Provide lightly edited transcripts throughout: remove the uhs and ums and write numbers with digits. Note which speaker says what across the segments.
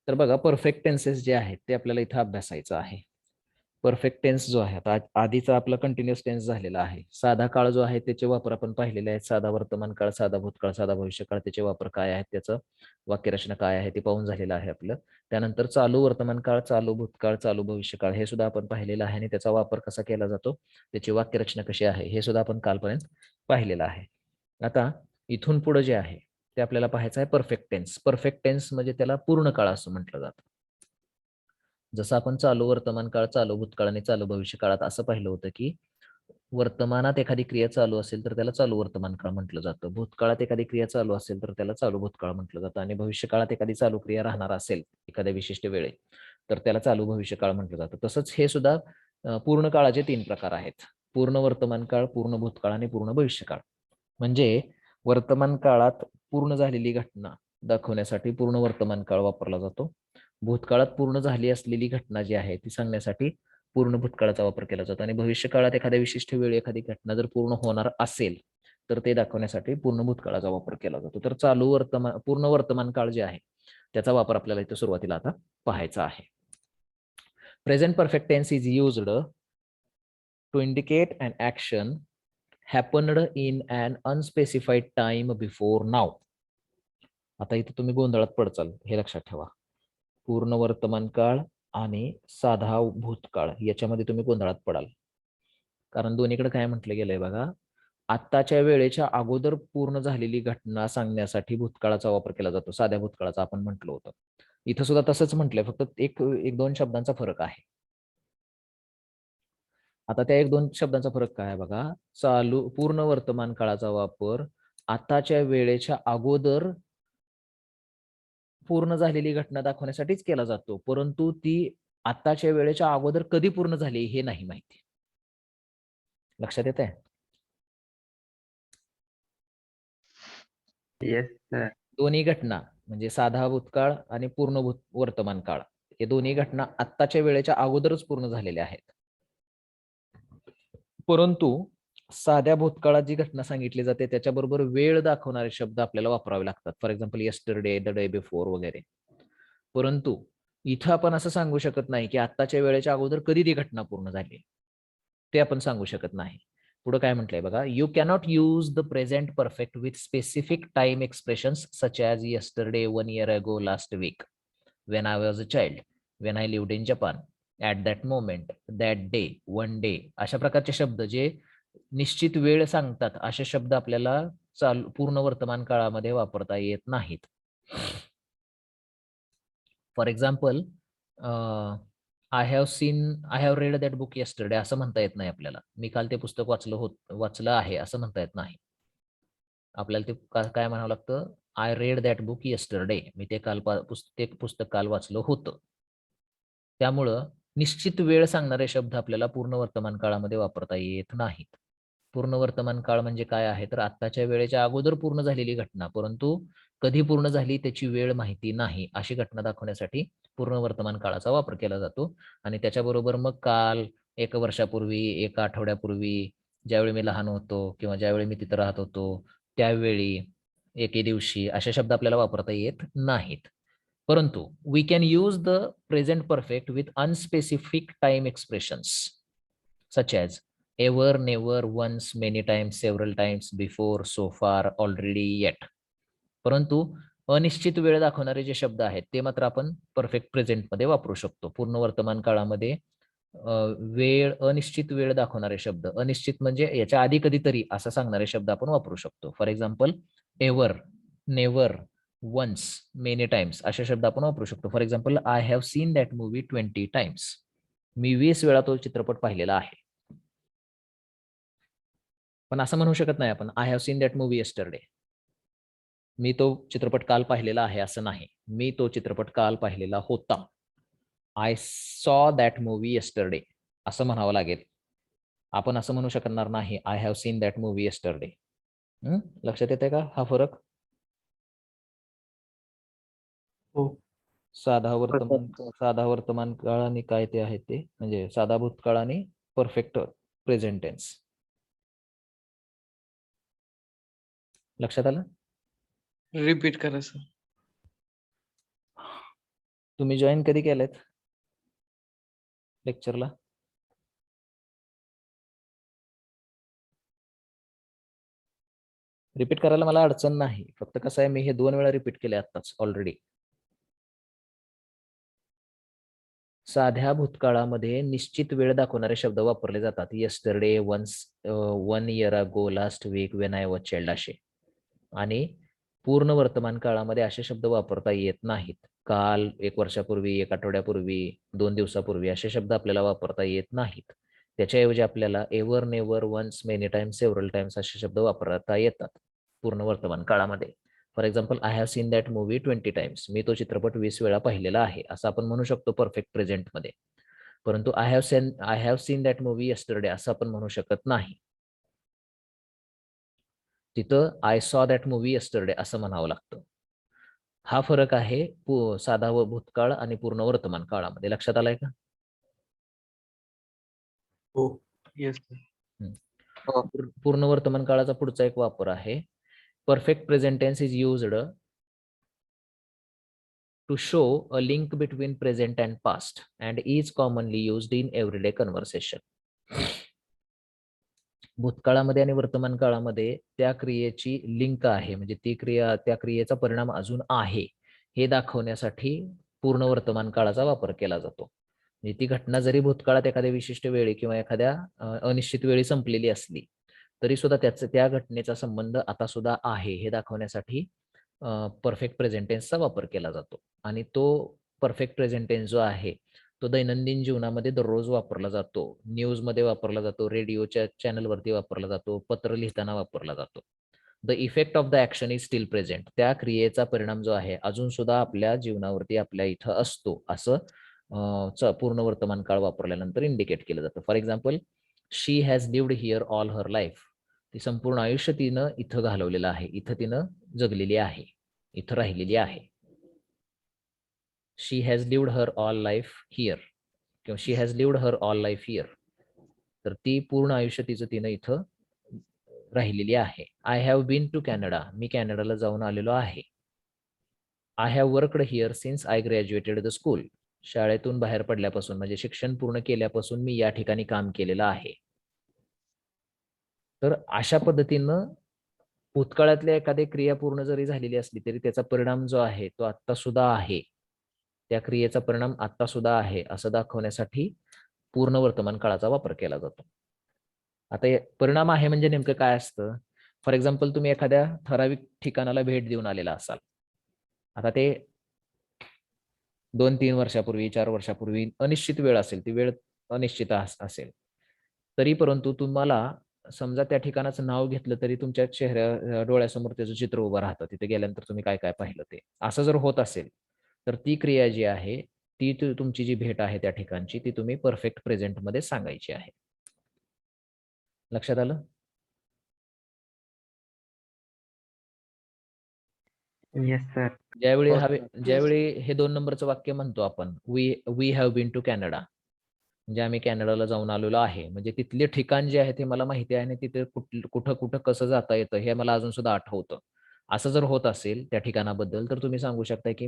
Speaker 1: तर बघा perfect tenses जे आहेत ते आपल्याला इथं अभ्यासायचं आहे. परफेक्ट टेन्स जो आहे आता आधीचा आपला कंटिन्युअस टेन्स झालेला आहे. साधा काळ जो आहे त्याचे वापर आपण पाहिलेले आहेत. साधा वर्तमान काळ, साधा भूतकाळ, साधा भविष्यकाळ, त्याचे वापर काय आहेत, त्याचं वाक्यरचना काय आहे ते पाहून झालेलं आहे आपलं. त्यानंतर चालू वर्तमान काळ, चालू भूतकाळ, चालू भविष्यकाळ हे सुद्धा आपण पाहिलेलं आहे आणि त्याचा वापर कसा केला जातो, त्याची वाक्यरचना कशी आहे हे सुद्धा आपण कालपर्यंत पाहिलेलं आहे. आता इथून पुढे जे आहे ते आपल्याला पाहायचं आहे परफेक्ट टेन्स. परफेक्ट टेन्स म्हणजे त्याला पूर्ण काळ असं म्हटलं जातं. जसं आपण चालू वर्तमान काळ, चालू भूतकाळ आणि चालू भविष्य काळात असं पाहिलं होतं की वर्तमानात एखादी क्रिया चालू असेल तर त्याला चालू वर्तमान काळ म्हटलं जातं. भूतकाळात एखादी क्रिया चालू असेल तर त्याला चालू भूतकाळ म्हटलं जातं आणि भविष्यकाळात एखादी चालू क्रिया राहणार असेल एखाद्या विशिष्ट वेळेत तर त्याला चालू भविष्यकाळ म्हटलं जातं. तसंच हे सुद्धा पूर्ण काळाचे 3 प्रकार आहेत. पूर्ण वर्तमान काळ, पूर्ण भूतकाळ आणि पूर्ण भविष्यकाळ. म्हणजे वर्तमान काळात पूर्ण झालेली घटना दाखवण्यासाठी पूर्ण वर्तमान काळ वापरला जातो. भूतकाळात पूर्ण झाली असलेली घटना जी आहे ती सांगण्यासाठी पूर्ण भूतकाळाचा वापर केला जातो आणि भविष्यकाळात एखाद्या विशिष्ट वेळी एखादी घटना जर पूर्ण होणार असेल तर ते दाखवण्यासाठी पूर्ण भूतकाळाचा वापर केला जातो. तर पूर्ण वर्तमान काळ जे आहे त्याचा वापर आपल्याला इथे सुरुवातीला आता पाहायचा आहे. Present perfect tense is used to indicate an action happened in an unspecified time before now. आता इथे तुम्ही गोंधळात पडचाल हे लक्षात ठेवा. पूर्ण वर्तमान काळ आणि साधा भूतकाळ याच्यामध्ये तुम्ही गोंधळात पडाल. कारण दोन्हीकडे काय म्हटलं गेलंय बघा, आत्ताच्या वेळेच्या अगोदर पूर्ण झालेली घटना सांगण्यासाठी भूतकाळाचा वापर केला जातो. साध्या भूतकाळाचा आपण म्हटलं होतं. इथं सुद्धा तसंच म्हटलंय, फक्त एक दोन शब्दांचा फरक आहे. आता त्या 1-2 शब्दांचा फरक काय आहे बघा. पूर्ण वर्तमान काळाचा वापर आताच्या वेळेच्या अगोदर पूर्ण झालेली घटना दाखवण्यासाठीच केला जातो. परंतु ती आताच्या वेळेच्या अगोदर कधी पूर्ण झाली हे नाही माहिती. लक्षात येतंय?
Speaker 2: Yes sir.
Speaker 1: दोन्ही घटना म्हणजे साधा भूतकाळ आणि पूर्ण वर्तमान काळ हे दोन्ही घटना आत्ताच्या वेळेच्या अगोदरच पूर्ण झालेल्या आहेत. परंतु साध्या भूतकाळात जी घटना सांगितली जाते त्याच्याबरोबर वेळ दाखवणारे शब्द आपल्याला वापरावे लागतात. For example yesterday, the day before वगैरे. परंतु इथं आपण असं सांगू शकत नाही की आत्ताच्या वेळेच्या अगोदर कधी ती घटना पूर्ण झाली. ते आपण सांगू शकत नाही. पुढे काय म्हटलंय बघा, you cannot use the present perfect with specific time expressions such as yesterday, 1 year ago, last week, when I was a child, when I lived in Japan, at that moment, that day, one day. अशा प्रकारचे शब्द जे निश्चित वेळ सांगतात असे शब्द आपल्याला पूर्ण वर्तमान काळामध्ये वापरता येत नाहीत. For example I have red that book yesterday असं म्हणता येत नाही आपल्याला. मी काल ते पुस्तक वाचलं आहे असं म्हणता येत नाही. आपल्याला ते काय म्हणावं लागतं, I read that book yesterday. मी ते पुस्तक काल वाचलं होतं. त्यामुळं निश्चित वेळ सांगणारे शब्द आपल्याला पूर्ण वर्तमान काळामध्ये वापरता येत नाहीत. पूर्ण वर्तमान काळ म्हणजे काय आहे तर आत्ताच्या वेळेच्या अगोदर पूर्ण झालेली घटना, परंतु कधी पूर्ण झाली त्याची वेळ माहिती नाही अशी घटना दाखवण्यासाठी पूर्ण वर्तमान काळाचा वापर केला जातो. आणि त्याच्याबरोबर मग काल, 1 वर्षापूर्वी, 1 आठवड्यापूर्वी, ज्यावेळी मी लहान होतो किंवा ज्यावेळी मी तिथं राहत होतो त्यावेळी, एके दिवशी असे शब्द आपल्याला वापरता येत नाहीत. परंतु we can use the present perfect with unspecific time expressions such as ever, never, once, many times, several times, before, so far, already, yet. परंतु अनिश्चित वेळ दाखवणारे जे शब्द आहेत ते मात्र आपण परफेक्ट प्रेझेंटमध्ये वापरू शकतो. पूर्ण वर्तमान काळामध्ये अनिश्चित वेळ दाखवणारे शब्द, अनिश्चित म्हणजे याच्या आधी कधीतरी असं सांगणारे शब्द आपण वापरू शकतो. For example ever, never, once, many times असे शब्द आपण वापरू शकतो. For example I have seen that movie 20 times. मी 20 वेळा तो चित्रपट पाहिलेला आहे. पण असं म्हणू शकत नाही आपण I have seen that movie yesterday. मी तो चित्रपट काल पाहिलेला आहे असं नाही. मी तो चित्रपट काल पाहिलेला होता. I saw that movie yesterday असं म्हणावं लागेल. आपण असं म्हणू शकणार नाही I have seen that movie yesterday. लक्षात येते का हा फरक?
Speaker 2: हो.
Speaker 1: साधा वर्तमान काळ आणि काय ते आहे ते म्हणजे साधा भूतकाळ आणि परफेक्ट प्रेझेंट टेन्स. लक्षात आलं?
Speaker 3: रिपीट करा सर.
Speaker 1: तुम्ही जॉईन कधी केलेत लेक्चरला? रिपीट करायला मला अडचण नाही, फक्त कसं आहे मी हे 2 वेळा रिपीट केले आत्ताच ऑलरेडी. साध्या भूतकाळामध्ये निश्चित वेळ दाखवणारे शब्द वापरले जातात. Yesterday, once, 1 year ago, last week, when I was child असे. आणि पूर्ण वर्तमान काळामध्ये असे शब्द वापरता येत नाहीत. काल, 1 वर्षापूर्वी, 1 आठवड्यापूर्वी, 2 दिवसापूर्वी असे शब्द आपल्याला वापरता येत नाहीत. त्याच्याऐवजी आपल्याला ever, never, once, many times, several times असे शब्द वापरता येतात पूर्ण वर्तमान काळामध्ये. For example, I have seen that movie 20 times. मी तो चित्रपट 20 वेळा पाहिलेला आहे, असं आपण म्हणू शकतो परफेक्ट प्रेझेंटमध्ये. परंतु I have seen that movie yesterday असं आपण म्हणू शकत नाही. तिथं I saw that movie yesterday असं म्हणावं लागतं. हा फरक आहे साधा व भूतकाळ आणि पूर्ण वर्तमान काळामध्ये. लक्षात आलाय का?
Speaker 2: हो. Yes sir.
Speaker 3: हो.
Speaker 1: पूर्ण वर्तमान काळाचा पुढचा एक वापर आहे. Perfect present tense is used to show a link between present and past and is commonly used in everyday conversation. भूतकाळामध्ये आणि वर्तमान काळामध्ये त्या क्रियेची लिंक आहे, म्हणजे त्या क्रियेचा परिणाम अजून आहे हे दाखवण्यासाठी पूर्ण वर्तमान काळाचा वापर केला जातो. म्हणजे ती घटना जरी भूतकाळात एखाद्या विशिष्ट वेळी किंवा एखाद्या अनिश्चित वेळी संपलेली असली तरी सुद्धा त्या घटनेचा संबंध आता सुद्धा आहे हे दाखवण्यासाठी परफेक्ट प्रेझेंट टेन्सचा वापर केला जातो. आणि तो परफेक्ट प्रेझेंट टेन्स जो आहे तो दैनंदिन जीवनामध्ये दररोज वापरला जातो. न्यूजमध्ये वापरला जातो, रेडिओच्या चॅनलवरती वापरला जातो, पत्र लिहिताना वापरला जातो. The effect of the action is steel present. त्या क्रियेचा परिणाम जो आहे अजून सुद्धा आपल्या जीवनावरती आपल्या इथं असतो असं पूर्ण वर्तमान काळ वापरल्यानंतर इंडिकेट केलं जातं. For example, she has lived here all her life. ती संपूर्ण आयुष्य तिनं इथं घालवलेलं आहे, इथं तिनं जगलेली आहे, इथं राहिलेली आहे. She has lived her all life here किंवा she has lived her all life here. तर ती पूर्ण आयुष्य तिनं इथं राहिलेली आहे. I have been to Canada. मी कॅनडाला जाऊन आलेलो आहे. I have worked here since I graduated the school. शाळेतून बाहेर पडल्यापासून म्हणजे शिक्षण पूर्ण केल्यापासून मी या ठिकाणी काम केलेलं आहे. तर अशा पद्धतीनं भूतकाळातल्या एखादी क्रिया पूर्ण जरी झालेली असली तरी त्याचा परिणाम जो आहे तो आत्ता सुद्धा आहे. त्या क्रियेचा परिणाम आत्ता सुद्धा आहे असं दाखवण्यासाठी पूर्ण वर्तमान काळाचा वापर केला जातो. आता परिणाम आहे म्हणजे नेमकं काय असतं? फॉर एक्झाम्पल, तुम्ही एखाद्या ठराविक ठिकाणाला भेट देऊन आलेला असाल. आता ते 2-3 वर्षापूर्वी, 4 वर्षापूर्वी अनिश्चित वेळ असेल, ती वेळ अनिश्चित असेल तरी परंतु तुम्हाला समजा त्या ठिकाणाचं नाव घेतलं तरी तुमच्या डोळ्यासमोर त्याचं चित्र उभं राहतं. तिथे गेल्यानंतर तुम्ही काय काय पाहिलं ते. असं जर होत असेल तर ती क्रिया जी आहे ती तुमची जी भेट आहे त्या ठिकाणची ती तुम्ही परफेक्ट प्रेझेंट मध्ये सांगायची आहे. लक्षात आलं?
Speaker 2: Yes sir.
Speaker 1: ज्यावेळी हे 2 नंबरचं वाक्य म्हणतो आपण, we have been to Canada, म्हणजे आम्ही कॅनडाला जाऊन आलेलो आहे, म्हणजे तिथले ठिकाण जे आहे ते मला माहिती आहे आणि तिथे कुठं कुठं कसं जाता येतं हे मला अजून सुद्धा आठवतं. असं जर होत असेल त्या ठिकाणाबद्दल तर तुम्ही सांगू शकताय की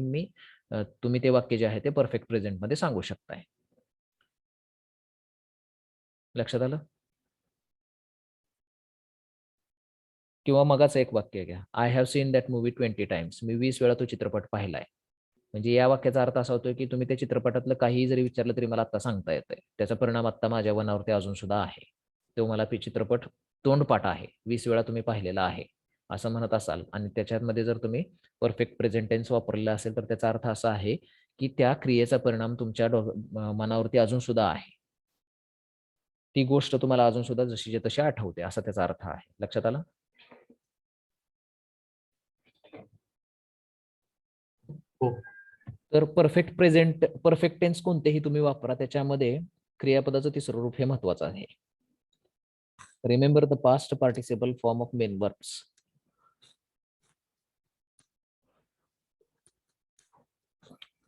Speaker 1: तुम्ही ते वाक्य जे आहे ते परफेक्ट प्रेझेंट मध्ये सांगू शकताय. लक्षात आलं? किंवा मगाचं एक वाक्य घ्या, I have seen that movie 20 times. मी 20 वेळा तो चित्रपट पाहिलाय. म्हणजे या वाक्याचा अर्थ असा होतोय की तुम्ही त्या चित्रपटातलं काहीही जरी विचारलं तरी मला आता सांगता येतंय. त्याचा परिणाम आता माझ्या मनावरती अजून सुद्धा आहे. तो मला चित्रपट तोंडपाठ आहे, 20 वेळा तुम्ही पाहिलेला आहे असं म्हणत असाल आणि त्याच्यामध्ये जर तुम्ही परफेक्ट प्रेझेंट टेन्स वापरलेला असेल तर त्याचा अर्थ असा आहे की त्या क्रियेचा परिणाम तुमच्या मनावरती अजून सुद्धा आहे. ती गोष्ट तुम्हाला अजून सुद्धा जशीच्या तशी आठवते असा त्याचा अर्थ आहे. लक्षात आलं?
Speaker 2: हो.
Speaker 1: तर परफेक्ट टेन्स कोणतेही तुम्ही वापरा, त्याच्यामध्ये क्रियापदाचं तिसरं रूप हे महत्वाचं आहे. Remember the past participle form of main verbs.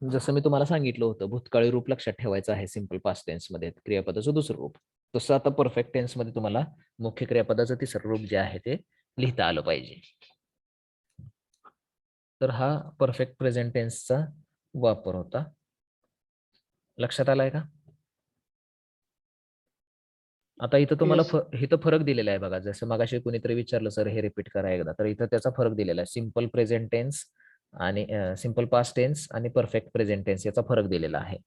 Speaker 1: जसं मी तुम्हाला सांगितलं होतं, भूतकाळी रूप लक्षात ठेवायचं आहे सिंपल पास्ट टेन्स मध्ये, क्रियापदाचं दुसरं रूप. तसं आता परफेक्ट टेन्स मध्ये तुम्हाला मुख्य क्रियापदाचं तिसरं रूप जे आहे ते लिहिता आलं पाहिजे. तर हा परफेक्ट प्रेझेंट टेन्सचा वापर होता. लक्षात आलाय का? आता इथं तुम्हाला इथं फरक दिलेला आहे बघा. जसं मगाशी कुणीतरी विचारलं सर हे रिपीट करा एकदा, तर इथं त्याचा फरक दिलेला आहे. सिंपल प्रेझेंट टेन्स आणि सिंपल पास्ट टेन्स आणि परफेक्ट प्रेझेंट टेन्स याचा फरक दिलेला आहे.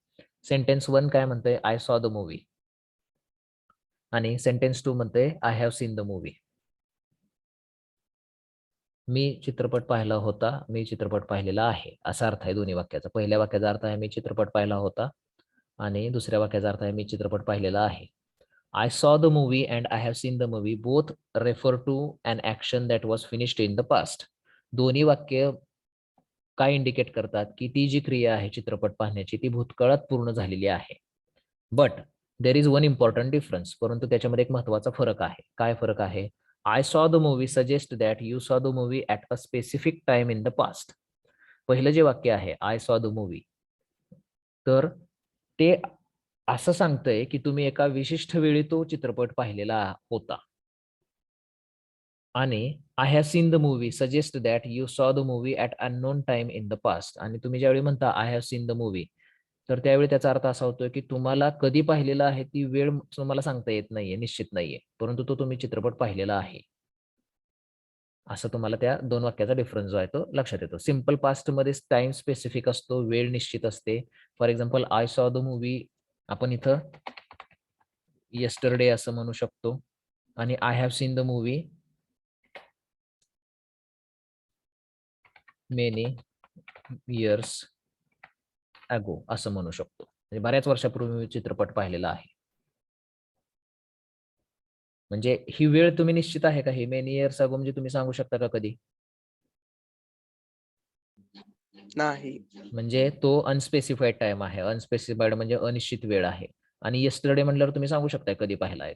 Speaker 1: सेंटेन्स 1 काय म्हणतंय, आय सॉ द मूवी, आणि सेंटेन्स 2 म्हणतंय I have seen the movie. मी चित्रपट पाहिला होता, मी चित्रपट पाहिलेला आहे, असा अर्थ आहे दोन्ही वाक्याचा. पहिल्या वाक्याचा अर्थ आहे मी चित्रपट पाहिला होता, आणि दुसऱ्या वाक्याचा अर्थ आहे मी चित्रपट पाहिलेला आहे. I saw the movie and I have seen the movie both refer to an action that was finished in the past. दोन्ही वाक्य काय इंडिकेट करतात की ती जी क्रिया आहे चित्रपट पाहण्याची ती भूतकाळात पूर्ण झालेली आहे. But there is one important difference, परंतु त्याच्यामध्ये एक महत्वाचा फरक आहे. काय फरक आहे? I saw the movie suggest that you saw the movie at a specific time in the past. पहिलं जे वाक्य आहे आय सॉ द मूवी, तर ते असं सांगतंय की तुम्ही एका विशिष्ट वेळी तो चित्रपट पाहिलेला होता. आणि I have seen the movie suggest that you saw the movie at unknown time in the past. आणि तुम्ही ज्यावेळी म्हणता I have seen the movie, तर त्यावेळी त्याचा अर्थ असा होतोय की तुम्हाला कधी पाहिलेला आहे ती वेळ तुम्हाला सांगता येत नाहीये, निश्चित नाहीये, परंतु तो तुम्ही चित्रपट पाहिलेला आहे. असं तुम्हाला त्या दोन वाक्याचा डिफरन्स जो आहे तो लक्षात येतो. सिंपल पास्ट मध्ये टाइम स्पेसिफिक असतो, वेळ निश्चित असते. For example I saw the movie, आपण इथं येस्टरडे असं म्हणू शकतो, आणि I have seen the movie many years ago असं म्हणू शकतो. म्हणजे बऱ्याच वर्षापूर्वी मी चित्रपट पाहिलेला आहे. म्हणजे ही वेळ तुम्ही निश्चित आहे का? ही मेनी इयर्स अगो म्हणजे तुम्ही सांगू शकता का कधी?
Speaker 2: नाही.
Speaker 1: म्हणजे तो अनस्पेसिफाईड टाइम आहे. अनस्पेसिफाईड म्हणजे अनिश्चित वेळ आहे. आणि येस्टरडे म्हटल्यावर तुम्ही सांगू शकता कधी पाहिला आहे.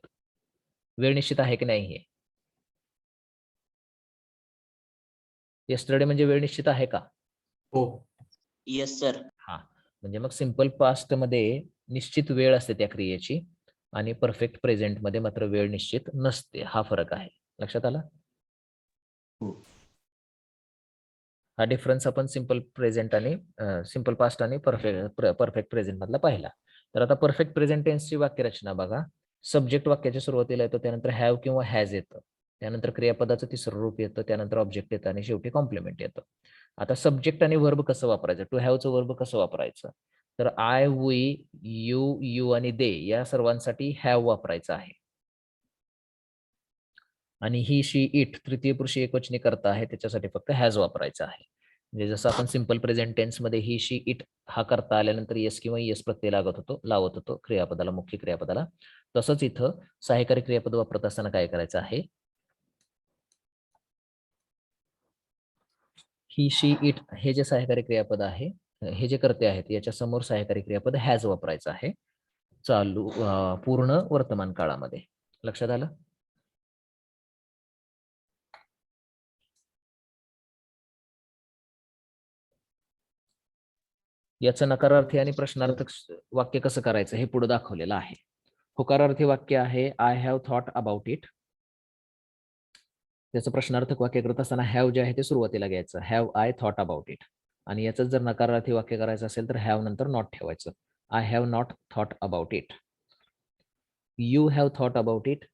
Speaker 1: वेळ निश्चित आहे की नाही हे? येस्टरडे म्हणजे वेळ निश्चित आहे का?
Speaker 2: हो. Yes sir.
Speaker 1: हा, म्हणजे मग सिंपल पास्ट मध्ये निश्चित वेळ असते त्या क्रियेची, आणि परफेक्ट प्रेझेंट मध्ये मात्र वेळ निश्चित नसते. हा फरक आहे. लक्षात आला? हा डिफरन्स आपण सिंपल प्रेझेंट आणि सिंपल पास्ट आणि परफेक्ट प्रेझेंट मधला पाहिला. तर आता परफेक्ट प्रेझेंट टेन्सची वाक्यरचना बघा. सब्जेक्ट वाक्याच्या सुरुवातीला येतो, त्यानंतर हॅव किंवा हॅज येतं, त्यानंतर क्रियापदाचं तिसरं रूप येतं, त्यानंतर ऑब्जेक्ट येतं, आणि शेवटी कॉम्प्लिमेंट येतं. आता सब्जेक्ट आणि वर्ब कसं वापरायचं, टू हॅवचं वर्ब कसं वापरायचं, तर आय, वी, यू, यू आणि दे या सर्वांसाठी हॅव वापरायचं आहे. आणि ही, शी, इट तृतीय पुरुषी एकवचनी करता आहे, त्याच्यासाठी फक्त हॅज वापरायचं आहे. म्हणजे जसं आपण सिंपल प्रेझेंट टेन्स मध्ये ही, शी, इट हा करता आल्यानंतर येस किंवा येस प्रत्यय लावत होतो क्रियापदाला, मुख्य क्रियापदाला, तसंच इथं सहाय्यकारी क्रियापद वापरत असताना काय करायचं आहे, ही, शी, इट हे जे सहाय्यकारी क्रियापद आहे, हे जे करते आहेत, याच्या समोर सहाय्यकारी क्रियापद हॅज वापरायचं आहे चालू पूर्ण वर्तमान काळामध्ये. लक्षात आलं? याचं नकारार्थी आणि प्रश्नार्थक वाक्य कसं करायचं हे पुढे दाखवलेलं आहे. होकारार्थी वाक्य आहे I have thought about it. त्याचं प्रश्नार्थक वाक्य करत असताना हॅव जे आहे ते सुरुवातीला घ्यायचं, have I thought about it. आणि याचं जर नकारार्थी वाक्य करायचं असेल तर हॅव नंतर नॉट ठेवायचं, I have not thought about it. You have thought about it,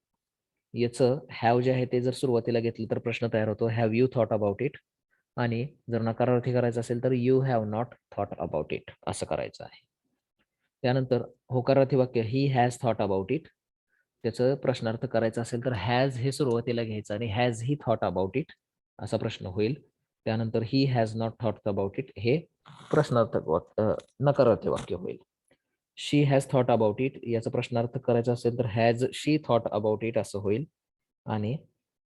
Speaker 1: याचं हॅव जे आहे ते जर सुरुवातीला घेतलं तर प्रश्न तयार होतो, have you thought about it. आणि जर नकारार्थी करायचं असेल तर you have not thought about it असं करायचं आहे. त्यानंतर होकारार्थी वाक्य he has thought about it, त्याचं प्रश्नार्थ करायचं असेल तर हॅज हे सुरुवातीला घ्यायचं आणि has he thought about it असा प्रश्न होईल. त्यानंतर he has not thought about it हे प्रश्नार्थक वाक्य, नकारार्थी वाक्य होईल. She has thought about it याचा प्रश्नार्थ करायचा असेल तर has she thought about it असं होईल, आणि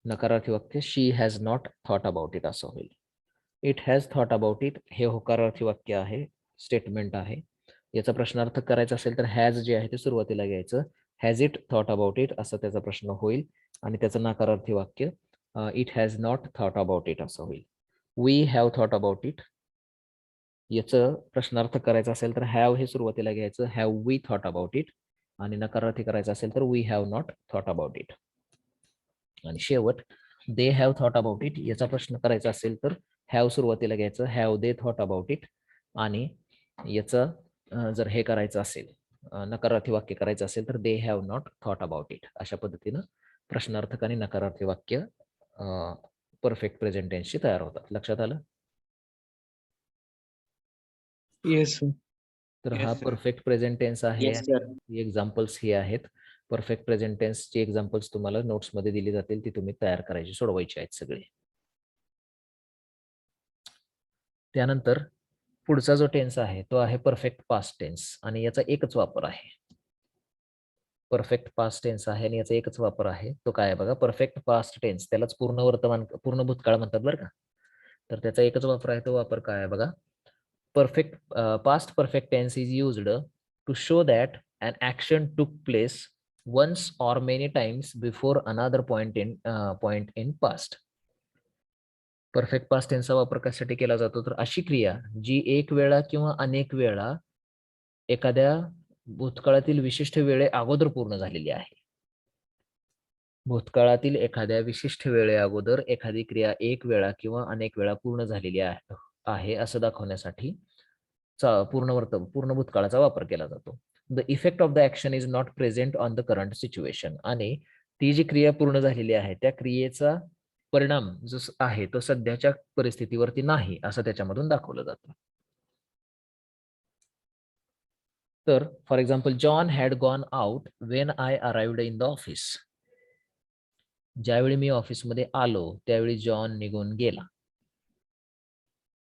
Speaker 1: नकारार्थी वाक्य she has not thought about it असं होईल. It has thought about it हे होकारार्थी वाक्य आहे, स्टेटमेंट आहे. याचा प्रश्नार्थ करायचा असेल तर हॅज जे आहे ते सुरुवातीला घ्यायचं, has it thought about it असं त्याचा प्रश्न होईल, आणि त्याचं नकारार्थी वाक्य it has not thought about it असं होईल. We have thought about it याचं प्रश्नार्थ करायचा असेल तर हॅव हे सुरुवातीला घ्यायचं, have we thought about it, आणि नकारार्थी करायचं असेल तर we have not thought about it. आणि शेवट they have thought about it याचा प्रश्न करायचा असेल तर हॅव सुरुवातीला घ्यायचं, have they thought about it, आणि याचं जर हे करायचं असेल, नकारार्थी वाक्य करायचं असेल तर दे have not thought about it, अशा पद्धतीनं प्रश्नार्थक आणि नकारार्थी वाक्य परफेक्ट प्रेझेंट टेन्सची तयार होतात. लक्षात आलं?
Speaker 2: Yes sir.
Speaker 1: तर हा परफेक्ट प्रेझेंट टेन्स आहे.
Speaker 2: Yes sir.
Speaker 1: एक्झाम्पल्स हे आहेत. परफेक्ट प्रेझेंट टेन्सची एक्झाम्पल्स तुम्हाला नोट्समध्ये दिली जातील, ती तुम्ही तयार करायची, सोडवायची आहेत सगळे. त्यानंतर पुढचा जो टेन्स आहे तो आहे परफेक्ट पास्ट टेन्स आणि याचा एकच वापर आहे. परफेक्ट पास्ट टेन्स आहे आणि याचा एकच वापर आहे. तो काय आहे बघा, परफेक्ट पास्ट टेन्स, त्यालाच पूर्ण भूतकाळ म्हणतात बरं का. तर त्याचा एकच वापर आहे. तो वापर काय आहे बघा, perfect past perfect tense is used to show that an action took place once or many times before another point in past. Perfect past टेन्सचा वापर कशासाठी केला जातो, तर अशी क्रिया जी एक वेळा किंवा अनेक वेळा एखाद्या भूतकाळातील विशिष्ट वेळे अगोदर पूर्ण झालेली आहे. भूतकाळातील एखाद्या विशिष्ट वेळे अगोदर एखादी क्रिया एक वेळा किंवा अनेक वेळा पूर्ण झालेली आहे असं दाखवण्यासाठी पूर्ण भूतकाळाचा वापर केला जातो. The effect of the action is not present on the current situation, आणि ती जी क्रिया पूर्ण झालेली आहे त्या क्रियेचा परिणाम जो आहे तो सध्याच्या परिस्थितीवरती नाही असं त्याच्यामधून दाखवलं जातं. तर for example, John had gone out when I arrived in the office. ज्यावेळी मी ऑफिसमध्ये आलो त्यावेळी जॉन निघून गेला.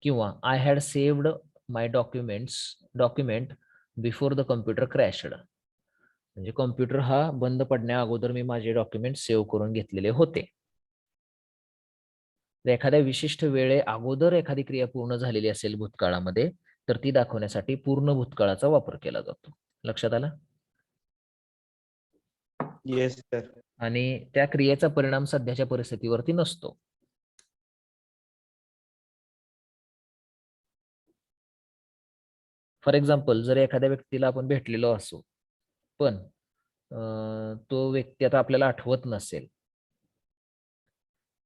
Speaker 1: किंवा I had saved my document before the computer crashed. म्हणजे कॉम्प्युटर हा बंद पडण्या अगोदर मी माझे डॉक्युमेंट सेव्ह करून घेतलेले होते. एखाद्या विशिष्ट वेळे अगोदर एखादी क्रिया पूर्ण झालेली असेल भूतकाळामध्ये तर ती दाखवण्यासाठी पूर्ण भूतकाळाचा वापर केला जातो. लक्षात आलं?
Speaker 2: Yes sir.
Speaker 1: आणि त्या क्रियेचा परिणाम सध्याच्या परिस्थितीवरती नसतो. फॉर एक्झाम्पल, जर एखाद्या व्यक्तीला आपण भेटलेलो असो पण तो व्यक्ती आता आपल्याला आठवत नसेल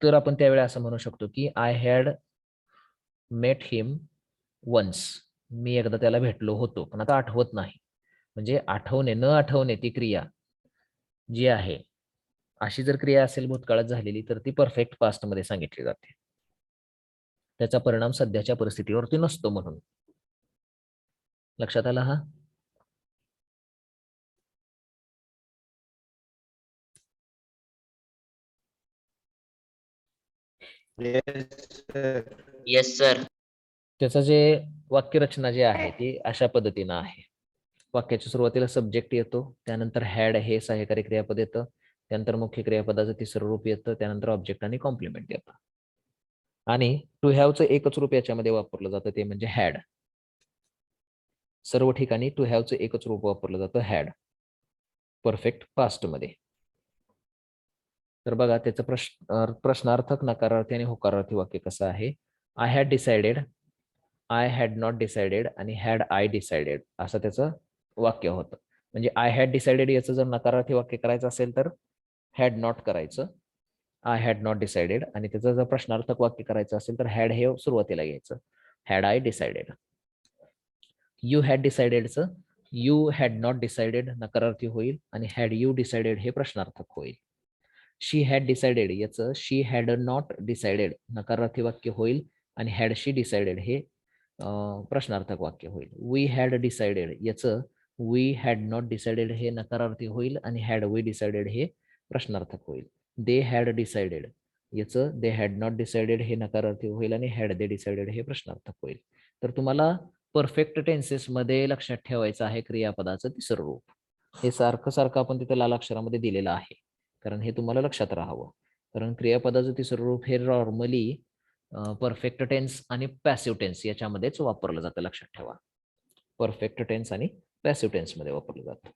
Speaker 1: तर आपण त्यावेळी असं म्हणू शकतो की I had met him once. मी एकदा त्याला भेटलो होतो पण आता आठवत नाही. म्हणजे आठवणे न आठवणे ती क्रिया जी आहे, अशी जर क्रिया असेल भूतकाळात झालेली तर ती परफेक्ट पास्ट मध्ये सांगितली जाते. त्याचा परिणाम सध्याच्या परिस्थितीवरती नसतो म्हणून. लक्षात आला? हा
Speaker 2: येस सर.
Speaker 1: त्याचं जे वाक्यरचना जी आहे ती अशा पद्धतीनं आहे. वाक्याच्या सुरुवातीला सब्जेक्ट येतो, त्यानंतर हॅड हे सहाय्यकारी क्रियापद येतं, त्यानंतर मुख्य क्रियापदाचं तिसरं रूप येतं, त्यानंतर ऑब्जेक्ट आणि कॉम्प्लिमेंट येतं. आणि टू हॅवचं एकच रूप याच्यामध्ये वापरलं जातं, ते म्हणजे हॅड. सर्व ठिकाणी टू हॅवचं एकच रूप वापरलं जातं, हॅड, परफेक्ट पास्ट मध्ये. तर बघा त्याचं प्रश्नार्थक, नकारार्थी आणि होकारार्थी वाक्य कसं आहे. I had decided, I had not decided आणि हॅड आय डिसाइडेड असं त्याचं वाक्य होतं. म्हणजे आय हॅड डिसाइडेड याचं जर नकारार्थी वाक्य करायचं असेल तर हॅड नॉट करायचं, आय हॅड नॉट डिसाइडेड. आणि त्याचं जर प्रश्नार्थक वाक्य करायचं असेल तर हॅड हे सुरुवातीला घ्यायचं, had I decided. You had डिसाइडेडचं यू हॅड नॉट डिसाइडेड नकारार्थी होईल आणि हॅड यू डिसाइडेड हे प्रश्नार्थक होईल. शी हॅड डिसाइडेड याचं शी हॅड नॉट डिसाइडेड नकारार्थी वाक्य होईल आणि हॅड शी डिसाइडेड हे प्रश्नार्थक वाक्य होईल. वी हॅड डिसाइडेड याचं वी हॅड नॉट डिसाइडेड हे नकारार्थी होईल आणि हॅड वी डिसाइडेड हे प्रश्नार्थक होईल. दे हॅड डिसाइडेड याचं दे हॅड नॉट डिसाइडेड हे नकारार्थी होईल आणि हॅड दे डिसाइडेड हे प्रश्नार्थक होईल. तर तुम्हाला परफेक्ट टेन्सेस मध्ये लक्षात ठेवायचं आहे क्रियापदाचं तिसरं रूप. हे सारखं सारखं आपण तिथे लाल अक्षरामध्ये दिलेलं आहे कारण हे तुम्हाला लक्षात राहावं. कारण क्रियापदाचं तिसरं रूप हे नॉर्मली परफेक्ट टेन्स आणि पॅसिव्ह टेन्स याच्यामध्येच वापरलं जातं. लक्षात ठेवा, परफेक्ट टेन्स आणि पॅसिव्ह टेन्स मध्ये वापरलं जातं.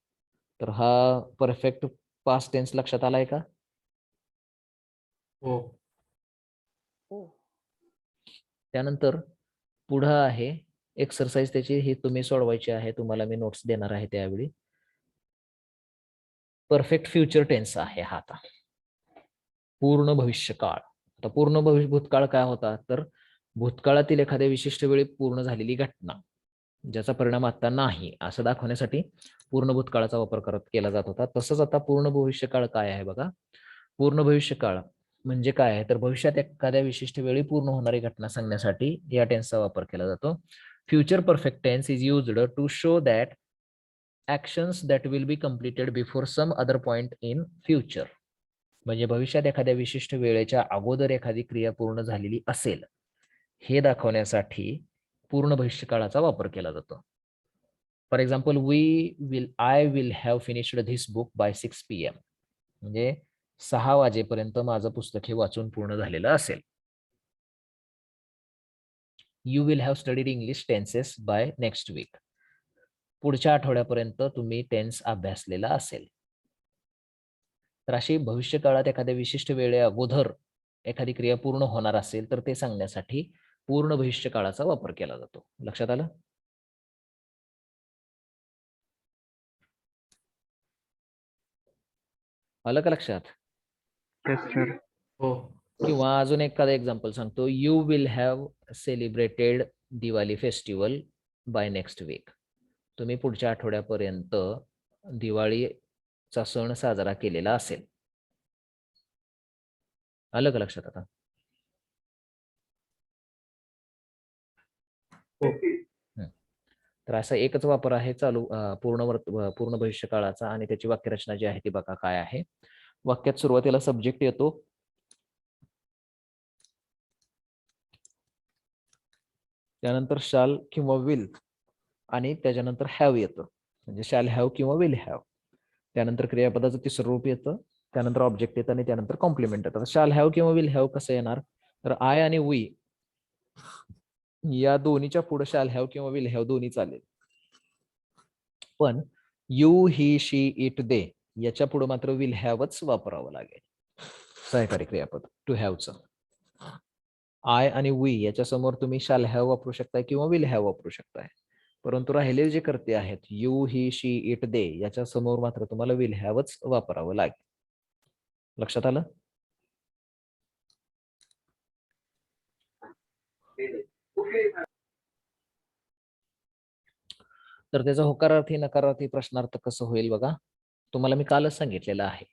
Speaker 1: तर हा परफेक्ट पास्ट टेन्स लक्षात आलाय का?
Speaker 2: हो.
Speaker 1: त्यानंतर पुढं आहे एक्सरसाइज, त्याची ही तुम्ही सोडवायची आहे. तुम्हाला मी नोट्स देणार आहे त्यावेळी. परफेक्ट फ्युचर टेन्स आहे हा आता, पूर्ण भविष्यकाळ. आता भूतकाळ काय होता, तर भूतकाळातील एखाद्या विशिष्ट वेळी पूर्ण झालेली घटना. ज्याचा परिणाम आता नाही असं दाखवण्यासाठी पूर्ण भूतकाळाचा वापर केला जात होता. तसंच आता पूर्ण भविष्यकाळ काय आहे बघा. पूर्ण भविष्यकाळ म्हणजे काय आहे तर भविष्यात एखाद्या विशिष्ट वेळी पूर्ण होणारी घटना सांगण्यासाठी या टेन्सचा वापर केला जातो. Future perfect tense is used to show that actions that will be completed before some other point in future. म्हणजे भविष्यात एखाद्या विशिष्ट वेळेच्या अगोदर एखादी क्रिया पूर्ण झालेली असेल हे दाखवण्यासाठी पूर्ण भविष्यकाळाचा वापर केला जातो. For example I will have finished this book by 6 PM. म्हणजे 6 वाजेपर्यंत माझं पुस्तक हे वाचून पूर्ण झालेलं असेल. You will have studied English tenses by next week. पुढच्या आठवड्यापर्यंत तुम्ही टेन्स अभ्यासलेला असेल. तर अशी भविष्यकाळात एखाद्या विशिष्ट वेळे अगोदर एखादी क्रिया पूर्ण होणार असेल तर ते सांगण्यासाठी पूर्ण भविष्यकाळाचा वापर केला जातो. लक्षात आलं? आलं का लक्षात?
Speaker 2: Yes sir. हो.
Speaker 1: किंवा अजून एखादा एक्झाम्पल सांगतो. You will have celebrated Diwali festival by next week. तुम्ही पुढच्या आठवड्यापर्यंत दिवाळीचा सण साजरा केलेला असेल. आलं का लक्षात आता? तर असा एकच वापर आहे पूर्ण भविष्यकाळाचा आणि त्याची वाक्यरचना जी आहे ती बघा काय आहे. वाक्यात सुरुवातीला सब्जेक्ट येतो. त्यानंतर शाल किंवा विल आणि त्याच्यानंतर हॅव येतं. म्हणजे शाल हॅव किंवा विल हॅव. त्यानंतर क्रियापदाचं तिसरं रूप येतं. त्यानंतर ऑब्जेक्ट येतं आणि त्यानंतर कॉम्प्लिमेंट येतं. शाल हॅव किंवा विल हॅव कसं येणार तर आय आणि वी या दोन्हीच्या पुढे शाल हॅव किंवा विल हॅव दोन्ही चालेल. पण you he she it they याच्या पुढे मात्र विल हॅवच वापरावं लागेल. सहकारी क्रियापद टू हॅवचं. आय आणि वी याच्या समोर तुम्ही शाल हॅव वापरू शकताय किंवा विल हॅव वापरू शकताय. परंतु राहिलेले जे कर्ते आहेत you he she it they याच्या समोर मात्र तुम्हाला विल हॅवच वापरावं लागेल. लक्षात आलं? तर त्याचा होकारार्थी नकारार्थी प्रश्नार्थ कसं होईल बघा. तुम्हाला मी कालच सांगितलेलं आहे.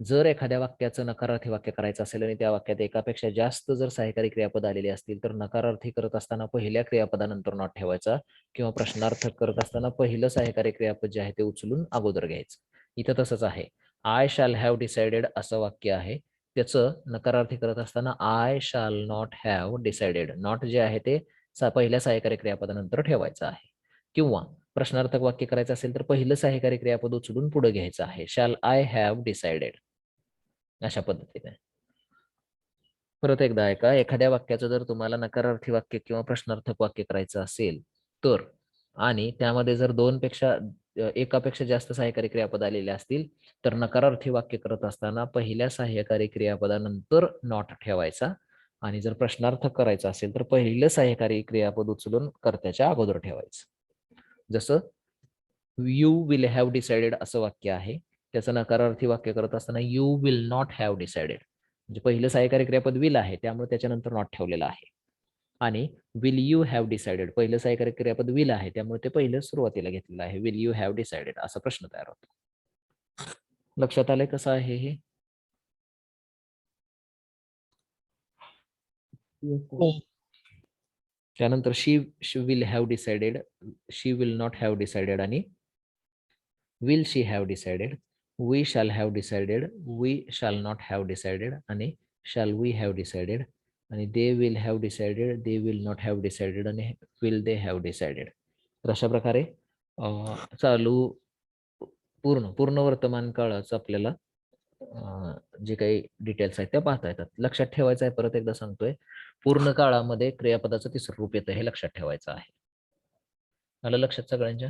Speaker 1: जर एखाद्या वाक्याचं नकारार्थी वाक्य करायचं असेल आणि त्या वाक्यात एकापेक्षा जास्त जर सहाय्यकारी क्रियापद आलेली असतील तर नकारार्थी करत असताना पहिल्या क्रियापदानंतर नॉट ठेवायचा किंवा प्रश्नार्थक करत असताना पहिलं सहाय्यकारी क्रियापद जे आहे ते उचलून अगोदर घ्यायचं. इथं तसंच आहे. आय शॅल हॅव डिसाइडेड असं वाक्य आहे. त्याचं नकारार्थी करत असताना I shall not have decided not जे आहे ते पहिल्या सहाय्यकारी क्रियापदानंतर ठेवायचं आहे. किंवा प्रश्नार्थक वाक्य करायचं असेल तर पहिलं सहाय्यकारी क्रियापद उचलून पुढे घ्यायचं आहे. शॅल आय हॅव डिसाइडेड अशा पद्धतीने. परत एकदा ऐका. एखाद्या वाक्याचं जर तुम्हाला नकारार्थी वाक्य किंवा प्रश्नार्थक वाक्य करायचं असेल तर आणि त्यामध्ये जर एकापेक्षा जास्त सहाय्यकारी क्रियापद आलेले असतील तर नकारार्थी वाक्य करत असताना पहिल्या सहाय्यकारी क्रियापदानंतर नॉट ठेवायचा आणि जर प्रश्नार्थक करायचं असेल तर पहिलं सहाय्यकारी क्रियापद उचलून कर्त्याच्या अगोदर ठेवायचं. जसं यू विल हॅव डिसाइडेड असं वाक्य आहे. त्याचं नकारार्थी वाक्य करत असताना you will not have decided म्हणजे पहिलं सहाय्यकारी क्रियापद विल आहे त्यामुळे त्याच्यानंतर नॉट ठेवलेलं आहे. आणि विल यू हॅव डिसाइडेड पहिलं सहाय्यकारी क्रियापद विल आहे त्यामुळे ते पहिलं सुरुवातीला घेतलेलं आहे. विल यू हॅव डिसाइडेड असा प्रश्न तयार होतो. लक्षात आलंय कसं आहे हे? त्यानंतर she will have decided, she will not have decided आणि will she have decided, we shall have decided, we shall not have decided आणि शॅल वी हॅव डिसाइडेड आणि they will have decided, they will not have decided आणि will they have decided. तर अशा प्रकारे चालू पूर्ण वर्तमान काळाचं आपल्याला जे काही डिटेल्स आहेत त्या पाहता येतात. लक्षात ठेवायचं आहे, परत एकदा सांगतोय, पूर्ण काळामध्ये क्रियापदाचं तिसरं रूप येतं हे लक्षात ठेवायचं आहे. आलं लक्षात सगळ्यांच्या?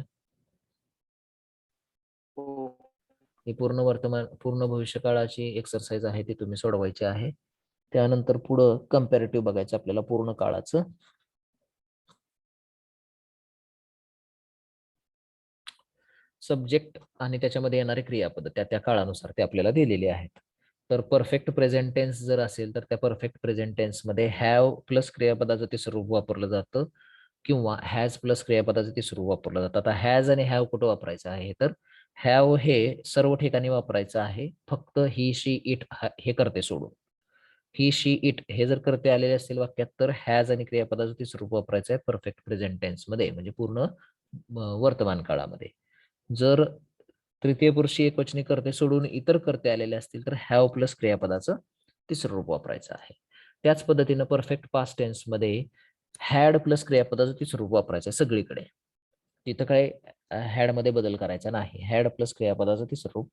Speaker 1: ही पूर्ण भविष्यकाळाची एक्सरसाइज आहे ती तुम्ही सोडवायची आहे. त्यानंतर पुढं कंपॅरेटिव्ह बघायचं आपल्याला पूर्ण काळाचं. सब्जेक्ट आणि त्याच्यामध्ये येणारे क्रियापद त्या काळानुसार ते आपल्याला दिलेले आहेत. तर परफेक्ट प्रेझेंट टेन्स जर असेल तर त्या परफेक्ट प्रेझेंट टेन्स मध्ये हॅव प्लस क्रियापदाचं तिसरं रूप वापरलं जातं किंवा हॅज प्लस क्रियापदाचं तिसरं रूप वापरलं जातं. आता हॅज आणि हॅव कुठं वापरायचं आहे, तर हॅव हे सर्व ठिकाणी वापरायचं आहे, फक्त ही शी इट हे करते सोडून. ही शी इट हे जर करते आलेले असतील वाक्यात, तर हॅज आणि क्रियापदाचं तिसरं रूप वापरायचं आहे परफेक्ट प्रेझेंट टेन्स मध्ये, म्हणजे पूर्ण वर्तमान काळामध्ये. जर तृतीय पुरुषी एकवचनी करते सोडून इतर करते आलेले असतील, तर हॅव प्लस क्रियापदाचं तिसरं रूप वापरायचं आहे. त्याच पद्धतीनं परफेक्ट पास्ट टेन्स मध्ये हॅड प्लस क्रियापदाचं तिसरं रूप वापरायचं आहे सगळीकडे. तिथं काय हॅड मध्ये बदल करायचा नाही. हॅड प्लस क्रियापदाचं तिसरं रूप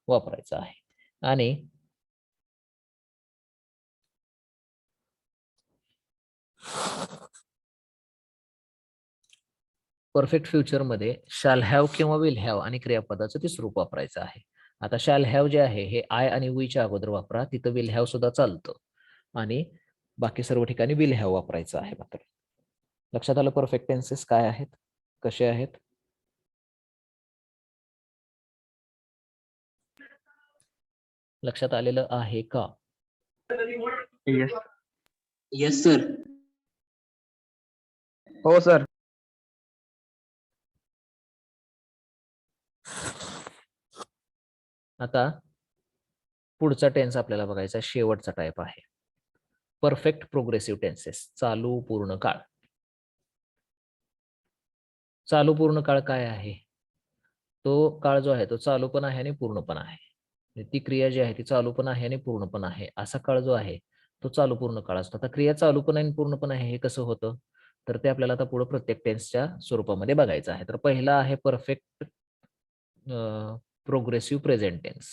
Speaker 1: वापरायचं आहे. आणि परफेक्ट फ्युचर मध्ये शॅल हॅव किंवा विल हॅव आणि क्रियापदाचं तिसरं रूप वापरायचं आहे. आता शॅल हॅव जे आहे हे आय आणि वीच्या अगोदर वापरा, तिथं विल हॅव सुद्धा चालतं, आणि बाकी सर्व ठिकाणी विल हॅव वापरायचं आहे. मात्र लक्षात आलं परफेक्ट टेन्सेस काय आहेत, कसे आहेत? लक्षात आलेलं आहे का?
Speaker 2: येस.
Speaker 3: Yes sir.
Speaker 2: हो सर.
Speaker 1: आता पुढचा टेन्स आपल्याला बघायचा, शेवटचा टाइप आहे परफेक्ट प्रोग्रेसिव्ह टेन्सेस, चालू पूर्ण काळ. चालू पूर्ण काळ काय आहे? तो काळ जो आहे तो चालू पण आहे आणि पूर्ण पण आहे. ती क्रिया जी आहे ती चालू पण आहे आणि पूर्ण पण आहे. असा काळ जो आहे तो चालू पूर्ण काळ असतो. आता क्रिया चालू पण आहे आणि पूर्ण पण आहे, हे कसं होतं? तर ते आपल्याला आता पुढे प्रत्येक टेन्सच्या स्वरूपामध्ये बघायचं आहे. तर पहिला आहे परफेक्ट प्रोग्रेसिव्ह प्रेझेंट टेन्स,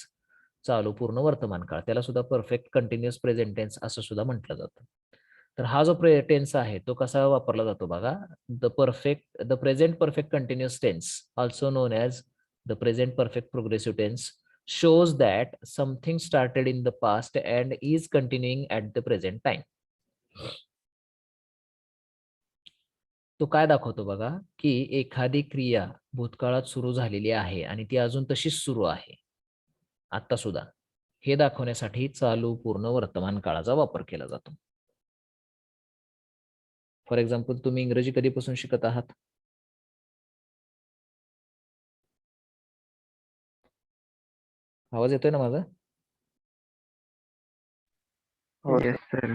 Speaker 1: चालू पूर्ण वर्तमान काळ. त्याला सुद्धा परफेक्ट कंटिन्युअस प्रेझेंट टेन्स असं सुद्धा म्हटलं जातं. तर हा जो टेन्स आहे तो कसा वापरला जातो बघा. The present perfect continuous tense, also known as the present perfect progressive tense, shows that something started in the past and is continuing at the present time. तो काय दाखवतो बघा, की एखादी क्रिया भूतकाळात सुरू झालेली आहे आणि ती अजून तशीच सुरू आहे आता सुद्धा, हे दाखवण्यासाठी चालू पूर्ण वर्तमान काळाचा वापर केला जातो. फॉर एक्झाम्पल, तुम्ही इंग्रजी कधीपासून शिकत आहात? आवाज येतोय ना माझा?
Speaker 2: हो येस सर.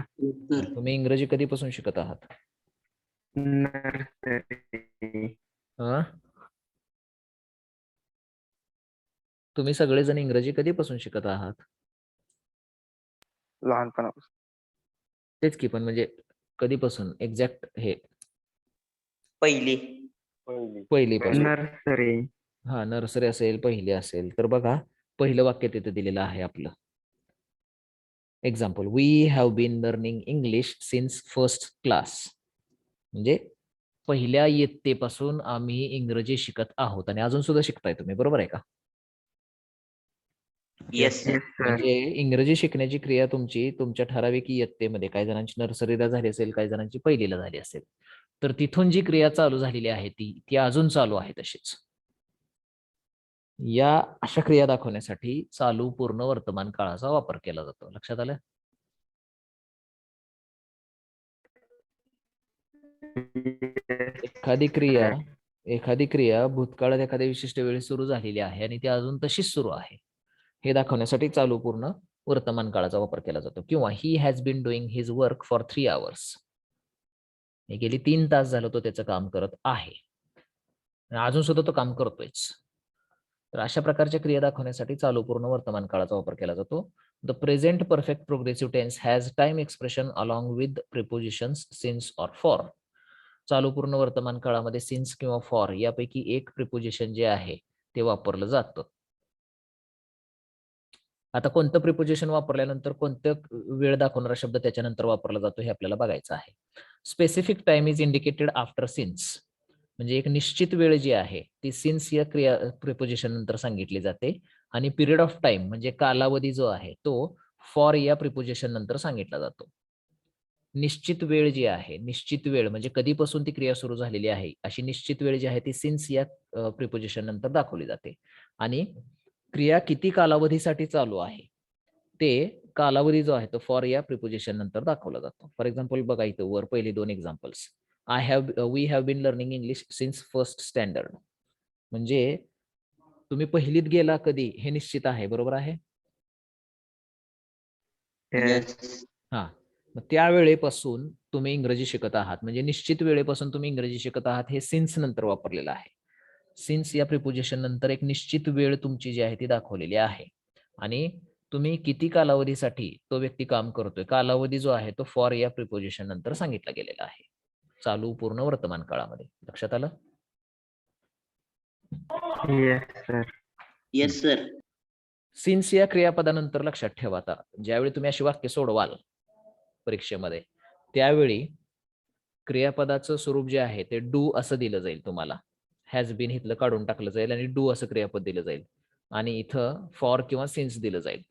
Speaker 1: तुम्ही इंग्रजी कधीपासून शिकत आहात?
Speaker 2: नर्सरी.
Speaker 1: तुम्ही सगळेजण इंग्रजी कधीपासून शिकत आहात?
Speaker 2: लहानपणापासून.
Speaker 1: तेच की, पण म्हणजे कधीपासून एक्झॅक्ट हे? पहिलीपासून.
Speaker 2: नर्सरी.
Speaker 1: हा, नर्सरी असेल, पहिली असेल. तर बघा, पहिलं वाक्य तिथे दिलेलं आहे आपलं. Example, we have been learning English since first class. म्हणजे पहिल्या इयत्तेपासून आम्ही इंग्रजी शिकत आहोत आणि अजून सुद्धा शिकताय तुम्ही, बरोबर आहे का?
Speaker 3: Yes sir.
Speaker 2: Yes sir.
Speaker 1: म्हणजे इंग्रजी शिकण्याची क्रिया तुमची तुमच्या ठराविक इयत्तेमध्ये, काही जणांची नर्सरीला झाली असेल, काही जणांची पहिलीला झाली असेल, तर तिथून जी क्रिया चालू झालेली आहे ती अजून चालू आहे तशीच. या अशा क्रिया दाखवण्यासाठी चालू पूर्ण वर्तमान काळाचा वापर केला जातो. लक्षात आलं? एखादी क्रिया भूतकाळात एखाद्या विशिष्ट वेळी सुरू झालेली आहे आणि ती अजून तशीच सुरू आहे, हे दाखवण्यासाठी चालू पूर्ण वर्तमान काळाचा वापर केला जातो. किंवा he has been doing his work for 3 hours. हे गेली 3 तास झालं तो त्याचं काम करत आहे, अजून सुद्धा तो काम करतोयच. तर अशा प्रकारच्या क्रिया दाखवण्यासाठी चालू पूर्ण वर्तमान काळाचा वापर केला जातो. The present perfect progressive tense has time expression along with prepositions since or for. चालू पूर्ण वर्तमान काळामध्ये सिन्स किंवा फॉर यापैकी एक प्रिपोजिशन जे आहे ते वापरलं जातं. आता कोणतं प्रिपोजिशन वापरल्यानंतर कोणतं वेळ दाखवणारा शब्द त्याच्यानंतर वापरला जातो हे आपल्याला बघायचं आहे. Specific time is indicated after since. म्हणजे एक निश्चित वेळ जी आहे ती सिन्स या क्रिया प्रिपोजिशन नंतर सांगितली जाते, आणि पिरियड ऑफ टाइम म्हणजे कालावधी जो आहे तो फॉर या प्रिपोजिशन नंतर सांगितला जातो. निश्चित वेळ जी आहे, निश्चित वेळ म्हणजे कधीपासून ती क्रिया सुरू झालेली आहे अशी निश्चित वेळ जी आहे ती सिन्स या प्रिपोजिशन नंतर दाखवली जाते. आणि क्रिया किती कालावधीसाठी चालू आहे ते कालावधी जो आहे तो फॉर या प्रिपोजिशन नंतर दाखवला जातो. फॉर एक्झाम्पल बघा, इथं वर पहिले 2 examples, we have been learning English since first standard. म्हणजे तुम्ही पहिलीत गेला कधी हे निश्चित आहे, बरोबर आहे?
Speaker 2: Yes.
Speaker 3: Yes.
Speaker 1: हा, मग त्या वेळेपासून तुम्ही इंग्रजी शिकत आहात, म्हणजे निश्चित वेळेपासून तुम्ही इंग्रजी शिकत आहात, हे सिन्स नंतर वापरलेलं आहे. सिन्स या प्रिपोजिशन नंतर एक निश्चित वेळ तुमची जी आहे ती दाखवलेली आहे, आणि तुम्ही किती कालावधीसाठी तो व्यक्ती काम करतोय, कालावधी जो आहे तो फॉर या प्रिपोजिशन नंतर सांगितला गेलेला आहे, चालू पूर्ण वर्तमान काळामध्ये. लक्षात आलं?
Speaker 2: Yes, sir.
Speaker 3: Yes, sir.
Speaker 1: Since या क्रियापदानंतर लक्षात ठेवा, आता ज्यावेळी तुम्ही अशी वाक्य सोडवाल परीक्षेमध्ये, त्यावेळी क्रियापदाचं स्वरूप जे आहे ते डू असं दिलं जाईल तुम्हाला. हॅज बीन इथलं काढून टाकलं जाईल आणि डू असं क्रियापद दिलं जाईल, आणि इथं फॉर किंवा सिन्स दिलं जाईल.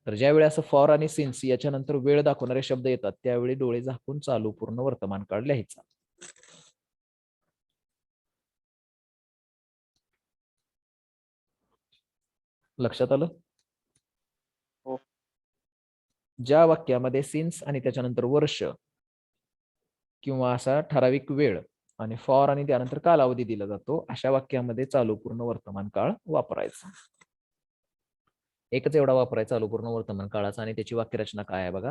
Speaker 1: तर ज्यावेळी असं फॉर आणि सिन्स याच्यानंतर वेळ दाखवणारे शब्द येतात, त्यावेळी डोळे झाकून चालू पूर्ण वर्तमान काळ लिहायचा. लक्षात आलं?
Speaker 2: हो.
Speaker 1: ज्या वाक्यामध्ये सिन्स आणि त्याच्यानंतर वर्ष किंवा असा ठराविक वेळ आणि फॉर आणि त्यानंतर कालावधी दिला जातो, अशा वाक्यामध्ये चालू पूर्ण वर्तमान काळ वापरायचा. एकच एवढा वापरायचा चालू पूर्ण वर्तमान काळाचा, आणि त्याची वाक्यरचना काय आहे बघा.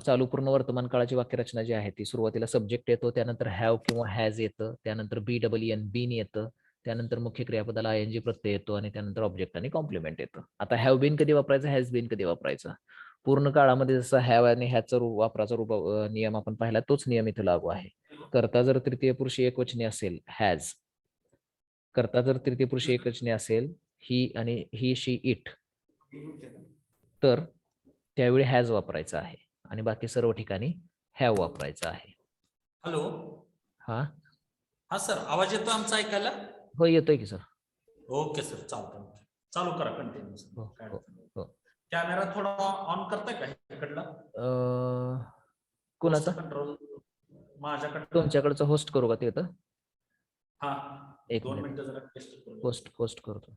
Speaker 1: चालू पूर्ण वर्तमान काळाची वाक्यरचना जी आहे ती सुरुवातीला सब्जेक्ट येतो, त्यानंतर हॅव किंवा हॅज येतं, त्यानंतर BEEN बीन येतं, त्यानंतर मुख्य क्रियापदाला ING प्रत्यय येतो, आणि त्यानंतर ऑब्जेक्ट आणि कॉम्प्लिमेंट येतं. आता हॅव बीन कधी वापरायचं, हॅज बीन कधी वापरायचं? पूर्ण काळामध्ये जसं हॅव आणि हॅजचा वापराचा नियम आपण पाहिला, तोच नियम इथं लागू आहे. करता जर तृतीय पुरुषी एकवचनी असेल हॅज, करता जर तृतीय पुरुषी एकवचनी असेल ही शी इट, तर त्यावेळी हॅज वापरायचा आहे, आणि बाकी सर्व ठिकाणी हॅव वापरायचा आहे.
Speaker 4: हॅलो.
Speaker 1: हा
Speaker 4: हा सर, आवाज येतो आमचा ऐकायला?
Speaker 1: हो, येतोय की सर.
Speaker 4: ओके सर, चालतं. चालू करा, कंटिन्यू.
Speaker 1: हो हो हो.
Speaker 4: कॅमेरा थोडा ऑन करताय का इकडला?
Speaker 1: कुणाचा?
Speaker 4: कंट्रोल माझ्याकडे.
Speaker 1: तुमच्याकडचं होस्ट करू का ते? तर
Speaker 4: हा,
Speaker 1: एक
Speaker 4: 2
Speaker 1: मिनिट,
Speaker 4: मिनिटं जरा टेस्ट करू.
Speaker 1: होस्ट करतो,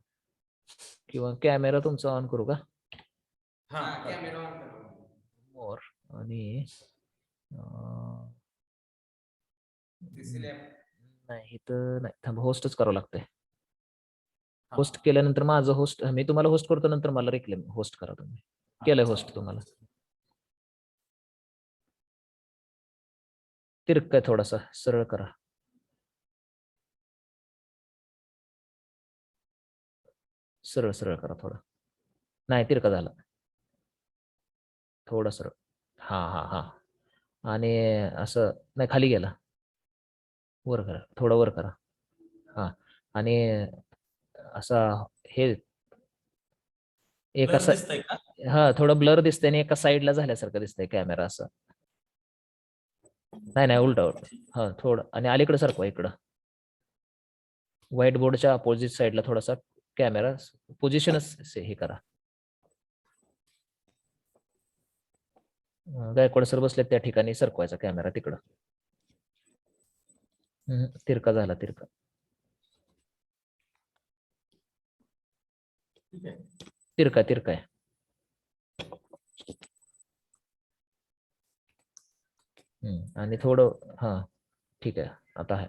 Speaker 1: किंवा कॅमेरा तुमचा ऑन करू का?
Speaker 4: हा, कॅमेरा ऑन करा.
Speaker 1: मोर आणि नाही तर नाही, थांब, होस्टच करावं लागतंय. होस्ट केल्यानंतर माझं होस्ट, मी तुम्हाला होस्ट करतो, नंतर मला रिक्लेम होस्ट करा तुम्ही. केलंय होस्ट तुम्हाला. तिरकं थोडासा सरळ करा. सरळ सरळ करा थोडं. नाही, तिरका झाला. थोडं सरळ. हा हा हा. आणि असं नाही, खाली गेला. वर करा, थोडं वर करा. हा, आणि असा हे एका
Speaker 4: दिसतंय का?
Speaker 1: हा, थोडं ब्लर दिसतंय आणि एका साईडला झाल्यासारखं दिसतंय कॅमेरा असं. नाही, उलट. हा, थोडं आणि अलीकडे सरकवा इकडं. व्हाईट बोर्डच्या अपोजिट साईडला थोडासा कॅमेरा पोझिशनच हे करा. गायकवाड सर बसले त्या ठिकाणी सरकवायचा कॅमेरा तिकडं. तिरका झाला, तिरका. तिरका आहे. आणि थोडं, हा, ठीक आहे, आता आहे.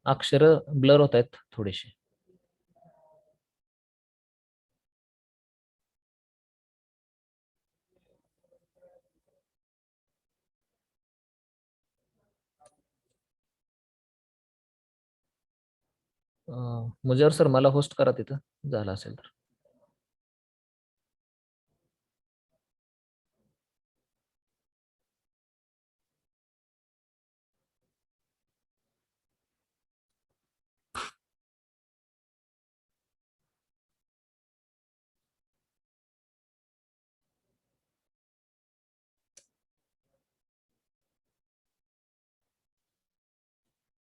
Speaker 1: अक्षर ब्लर होत आहेत थोडेसे. मुजर सर, मला होस्ट करा तिथं, झालं असेल तर.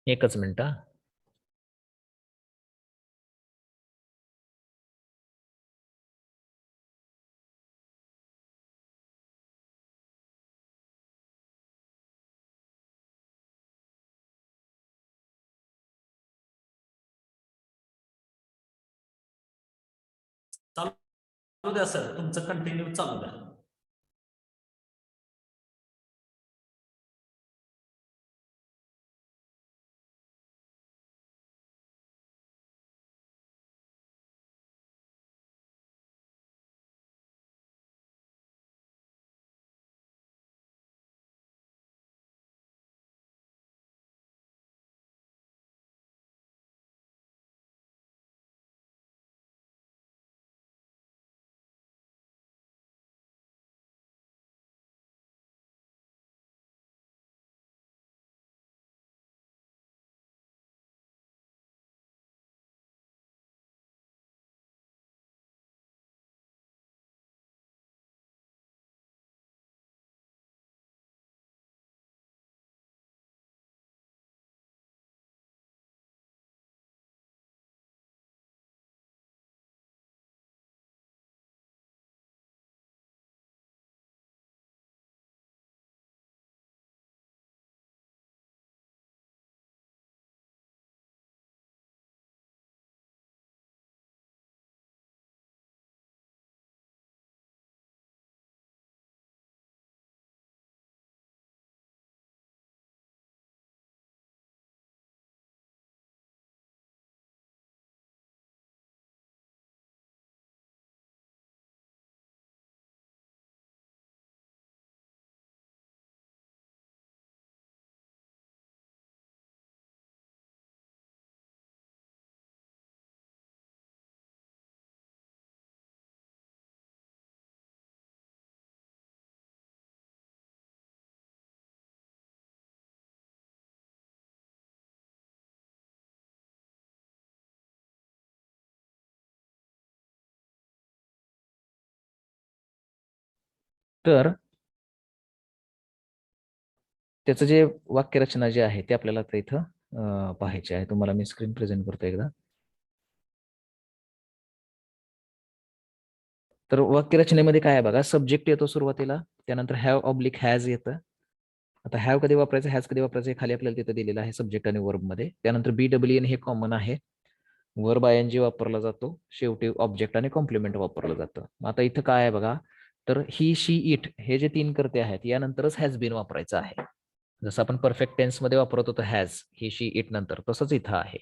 Speaker 1: एकच मिनिट.
Speaker 4: चालू द्या सर, तुमचं कंटिन्यू चालू द्या.
Speaker 1: तर त्याचं जे वाक्यरचना जे आहे ते आपल्याला आता इथं पाहायचे आहे. तुम्हाला मी स्क्रीन प्रेझेंट करतो एकदा. तर वाक्यरचनेमध्ये काय आहे बघा, सब्जेक्ट येतो सुरुवातीला, त्यानंतर हॅव ऑब्लिक हॅज येतं. आता हॅव कधी वापरायचं, हॅज कधी वापरायचं हे खाली आपल्याला तिथं दिलेलं आहे सब्जेक्ट आणि वर्ब मध्ये. त्यानंतर BWN हे कॉमन आहे. वर्ब ING वापरला जातो. शेवटी ऑब्जेक्ट आणि कॉम्प्लिमेंट वापरलं जातं. आता इथं काय आहे बघा, तर ही, शी, इट हे जे 3 कर्ते आहेत यानंतरच हॅज बीन वापरायचं आहे. जसं आपण परफेक्ट टेन्स मध्ये वापरत होतो हॅज, ही, शी, इट नंतर, तसंच इथं आहे.